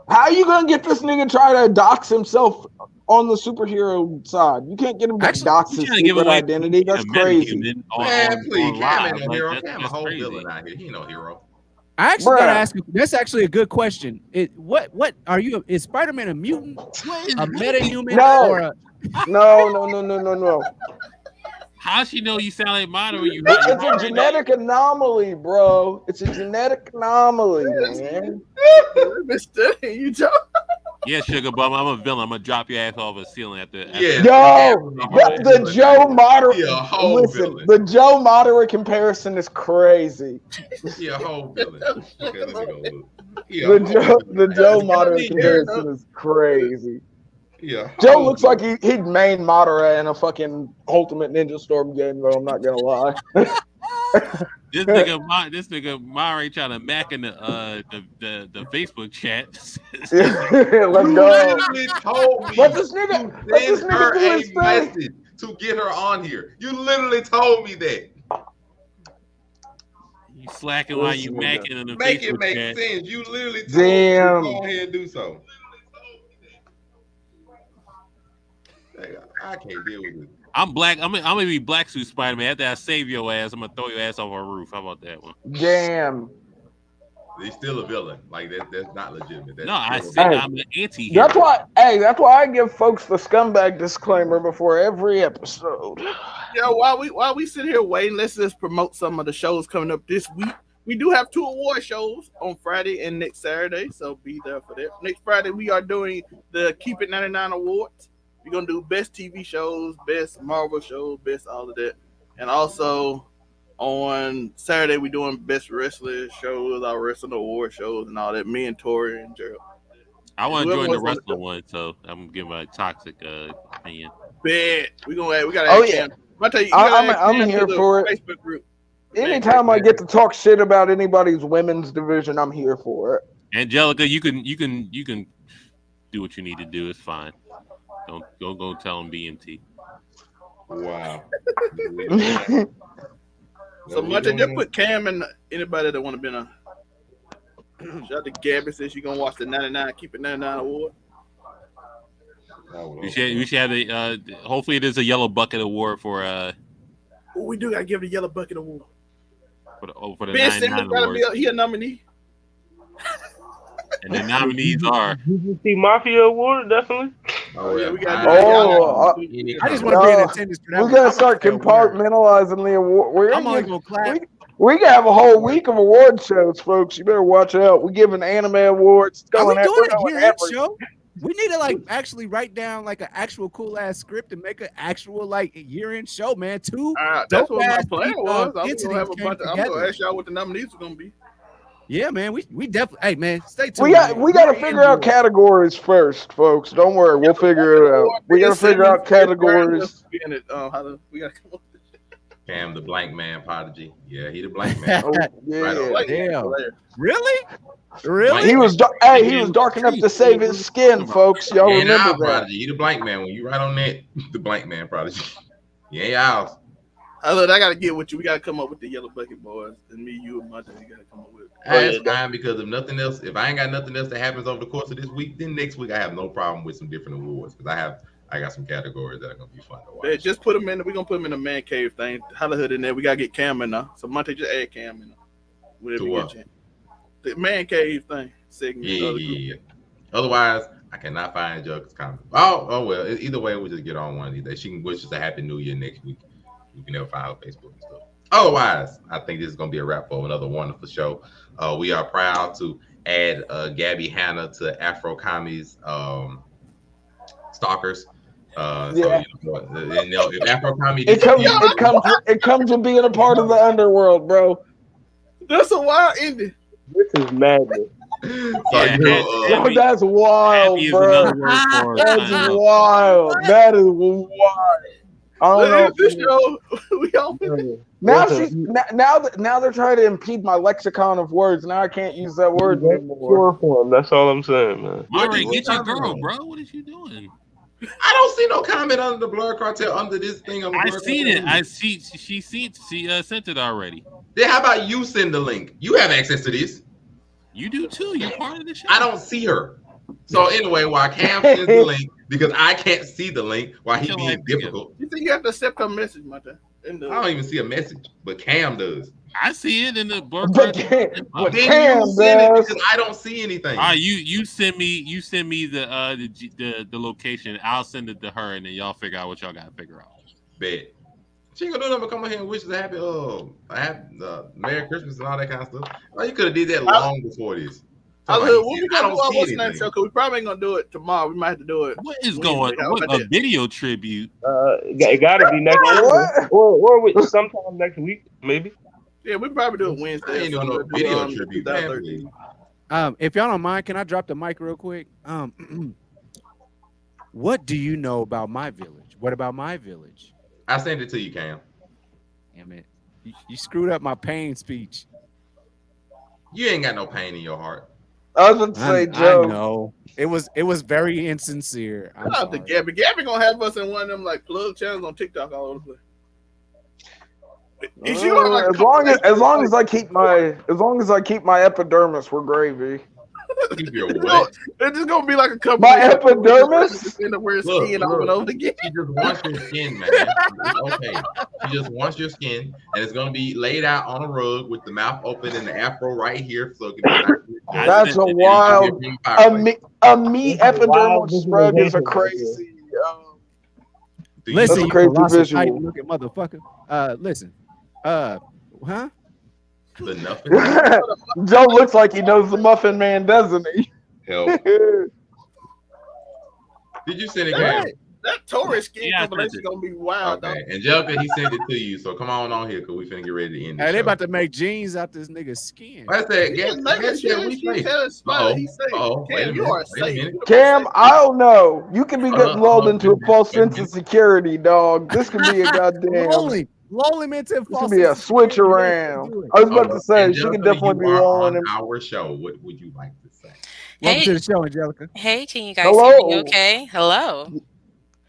How are you gonna get this nigga try to dox himself on the superhero side? You can't get him to dox his secret identity. That's crazy. Man, please, Cam ain't no hero. Cam a whole villain out here. He ain't no hero. I actually gotta ask you. That's actually a good question. What are you? Is Spider-Man a mutant? A metahuman? No. No. How she know you sound like Mono? It's a genetic anomaly, bro. It's a genetic anomaly, man. You joke? Yeah, Sugar Bum. I'm a villain. I'm gonna drop your ass off a ceiling at the. The Joe Moderate. Listen, the Joe Moderate comparison is crazy. Yeah, whole villain. Okay, let me go look. The Joe Moderate comparison is crazy. Yeah, Joe looks like he'd main Madara in a fucking Ultimate Ninja Storm game, though. I'm not gonna lie. This nigga Mari trying to mac in the Facebook chat. Let's go. Let this nigga do his message to get her on here. You literally told me that. You slacking while you macking in the Make Facebook it make chat. sense. You literally told me to go ahead and do so. I can't deal with it. I'm black. I'm gonna be Black Suit Spider-Man. After I save your ass, I'm gonna throw your ass off a roof. How about that one? Damn. He's still a villain. Like that's not legitimate. I said I'm an anti-hero. That's why I give folks the scumbag disclaimer before every episode. Yeah, while we sit here waiting, let's just promote some of the shows coming up this week. We do have 2 award shows on Friday and next Saturday, so be there for that. Next Friday, we are doing the Keep It 99 Awards. We're going to do best TV shows, best Marvel shows, best all of that. And also on Saturday, we're doing best wrestling shows, our wrestling award shows, and all that. Me and Tory and Gerald. I want to join the wrestling one, so I'm giving my toxic opinion. Bet. We got to add Cam. I'm here for it. Facebook group. Anytime I get to talk shit about anybody's women's division, I'm here for it. Angelica, you can do what you need to do. It's fine. Don't go tell them BMT. Wow. So much just put Cam and anybody that want to be in a. Shout out to Gabby, says she's gonna watch the 99 Keep It 99 Award. We should have the hopefully it is a yellow bucket award for we do gotta give it a yellow bucket award. For the Ben 99 Simmons gotta be he a nominee. And the nominees are BBC Mafia Award, definitely. Oh yeah, we got. I just want to be in attendance for that. We gotta start compartmentalizing the award. I'm only gonna clap. We can have a whole week of award shows, folks. You better watch out. We giving anime awards. Are we doing we're a going year-end show? We need to like actually write down like an actual cool ass script and make an actual like year-end show, man. That's what my plan was. I'm gonna have a bunch bunch. I'm gonna ask y'all what the nominees are gonna be. Yeah, man. We definitely. Hey, man, stay tuned. We got to figure out categories first, folks. Don't worry, we'll figure it out. We got to figure out categories. We gotta come up. Cam, the blank man prodigy. Yeah, he the blank man. Damn. Really? He was dark enough to save his skin, folks. Y'all remember that? Prodigy. He the blank man. When you write on that, the blank man prodigy. Yeah, y'all. I gotta get with you. We gotta come up with the Yellow Bucket Boys, and me, you, and Monte. We gotta come up with. That's fine because if nothing else, if I ain't got nothing else that happens over the course of this week, then next week I have no problem with some different awards because I got some categories that are gonna be fun to watch. Just put them in. We're gonna put them in a man cave thing. Hollywood in there. We gotta get Cam in there. So Monte, just add Cam in there. To what? The man cave thing segment. Yeah. Otherwise, I cannot find Jug's comment. Oh well. Either way, we'll just get on one of these days. She can wish us a happy new year next week. You can never find her Facebook and stuff. Otherwise, I think this is gonna be a wrap for another wonderful show. We are proud to add Gabby Hanna to Afro Commies Stalkers. If Afro Comedy, it comes with being a part of the underworld, bro. That's a wild ending. This is madness. That's wild, bro. That's wild. That is wild. I don't know. Now they're trying to impede my lexicon of words. Now I can't use that word anymore. That's all I'm saying, man. Murray, get your girl, bro. What is you doing? I don't see no comment under the Blur Cartel under this thing. I seen it. I see. She sent it already. Then how about you send the link? You have access to this. You do too. You're part of the show. I don't see her. So anyway, while Cam sends the link, because I can't see the link while he being difficult. You think you have to accept her message, Monte? I don't even see a message, but Cam does. I see it in the Blur Cartel. But then you send it because I don't see anything. All right, you send me the location. I'll send it to her, and then y'all figure out what y'all got to figure out. Bet. She ain't gonna do nothing but come here and wish us a happy Merry Christmas and all that kind of stuff. Oh, you could have did that long before this. We probably ain't gonna do it tomorrow. We might have to do it. What is going on? What a video tribute? It gotta be next week. Or sometime next week, maybe. Yeah, we probably do it Wednesday. I ain't doing no video tribute. If y'all don't mind, can I drop the mic real quick? What do you know about my village? What about my village? I sent it to you, Cam. Damn it. You screwed up my pain speech. You ain't got no pain in your heart. I was gonna say, Joe. I know. It was very insincere. Shout out to Gabby. Gabby gonna have us in one of them like plug channels on TikTok all over the place. As long as I keep my epidermis, we're gravy. It's just gonna be like a couple. My epidermis. End up wearing skin all over again. She just wants your skin, man. Okay. She just wants your skin, and it's gonna be laid out on a rug with the mouth open and the afro right here, so it can be. That's a wild. A me epidermis rug is a crazy. Listen, that's a crazy visual. Looking motherfucker. Listen. Huh? The nothing. Joe looks like he knows the Muffin Man, doesn't he? Help. Did you send it, Cam? That Tory skin combination is gonna be wild. Okay. Angelica, he sent it to you, so come on here because we finna get ready to end. Hey, they about to make jeans out this nigga's skin. I said, Cam, I don't know. You can be getting lulled into a false sense of security, dog. This could be a goddamn. Lowly mental false. This could be a switch around. I was about to say she can definitely be rolling on our show. What would you like to say? Welcome to the show, Angelica. Hey, can you guys hear me okay? Hello.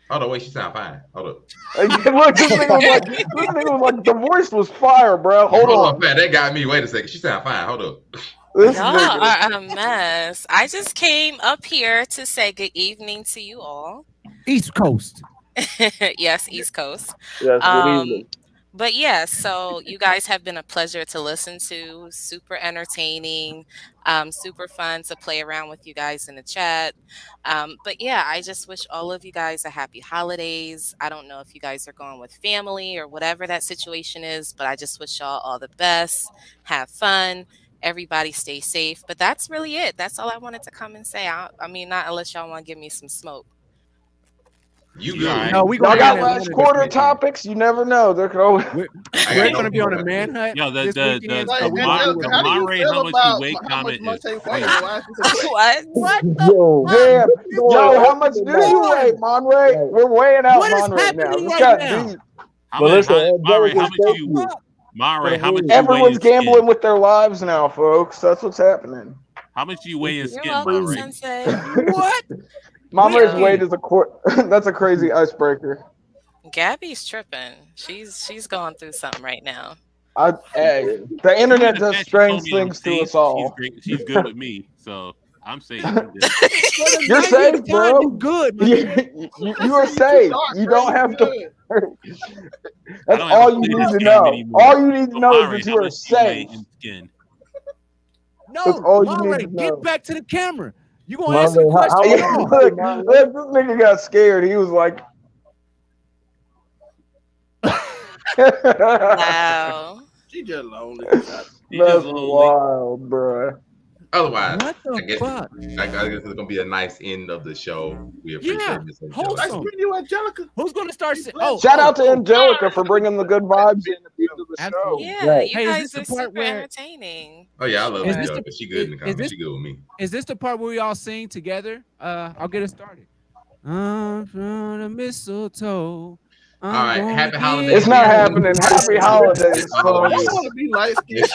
Hold on, wait, she sound fine. Hold up. Look, this nigga was like, the voice was fire, bro. Hold on. Man, that got me. Wait a second. She sound fine. Hold up. Y'all are a mess. I just came up here to say good evening to you all. East Coast. Yes, East Coast. Yes, good evening. But yeah, so you guys have been a pleasure to listen to, super entertaining, super fun to play around with you guys in the chat. But yeah, I just wish all of you guys a happy holidays. I don't know if you guys are going with family or whatever that situation is, but I just wish y'all all the best. Have fun. Everybody stay safe. But that's really it. That's all I wanted to come and say. I mean, not unless y'all want to give me some smoke. You good? No, we Y'all gonna got last quarter topics. You never know. There could always. We're gonna be on a manhunt. Yo, this weekend. Like, So Angelica, how do you Monterey, feel how much about you weigh how much comment is Monte crazy. weighs? Why is this a What? What? Damn. Yo, how much do you weigh, Monray? We're weighing out What is Monray now. happening This right got now? deep. Monterey, how much do you weigh Everyone's in skin? gambling with their lives now, folks. That's what's happening. How much do you weigh in You're skin, welcome, Monterey? Sensei. What? Monray's weight is that's a crazy icebreaker. Gabby's tripping. She's going through something right now. Hey, the internet does strange things to us all. She's good with me, so I'm safe. You're safe, bro. You good, my you are safe. You don't have to. That's all you need to know. All you need to know is that you are safe. No, That's all you Monterey, need to know. get back to the camera. You gonna answer the question? Look, this nigga got scared. He was like, wow. She just lonely. That's wild, bro. Otherwise, What the I guess it's gonna be a nice end of the show. We appreciate Miss Angelica. Nice meeting you, Angelica. Who's gonna start? Shout out to Angelica for bringing the good vibes in the people of the show. Yeah, you Hey, guys are super entertaining. Oh yeah, I love Is Angelica. She good in the comments. She good with me. Is this the part where we all sing together? I'll get it started. I'm from the mistletoe. All right, happy holidays. It's not happening. Happy holidays, I folks. want to be light skinned.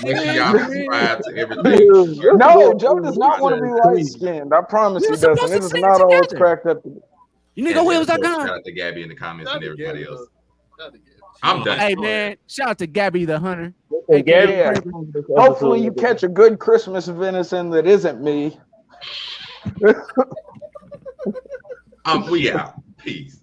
Make sure y'all subscribe to everything. No, Joe does not want to be light skinned. I promise he doesn't. It is not all it's cracked up to be. You nigga Wills.com. Shout out to Gabby in the comments and everybody else. I'm done. Hey man, shout out to Gabby the Hunter. Hey, yeah. Hopefully you catch a good Christmas venison that isn't me. We out. Peace.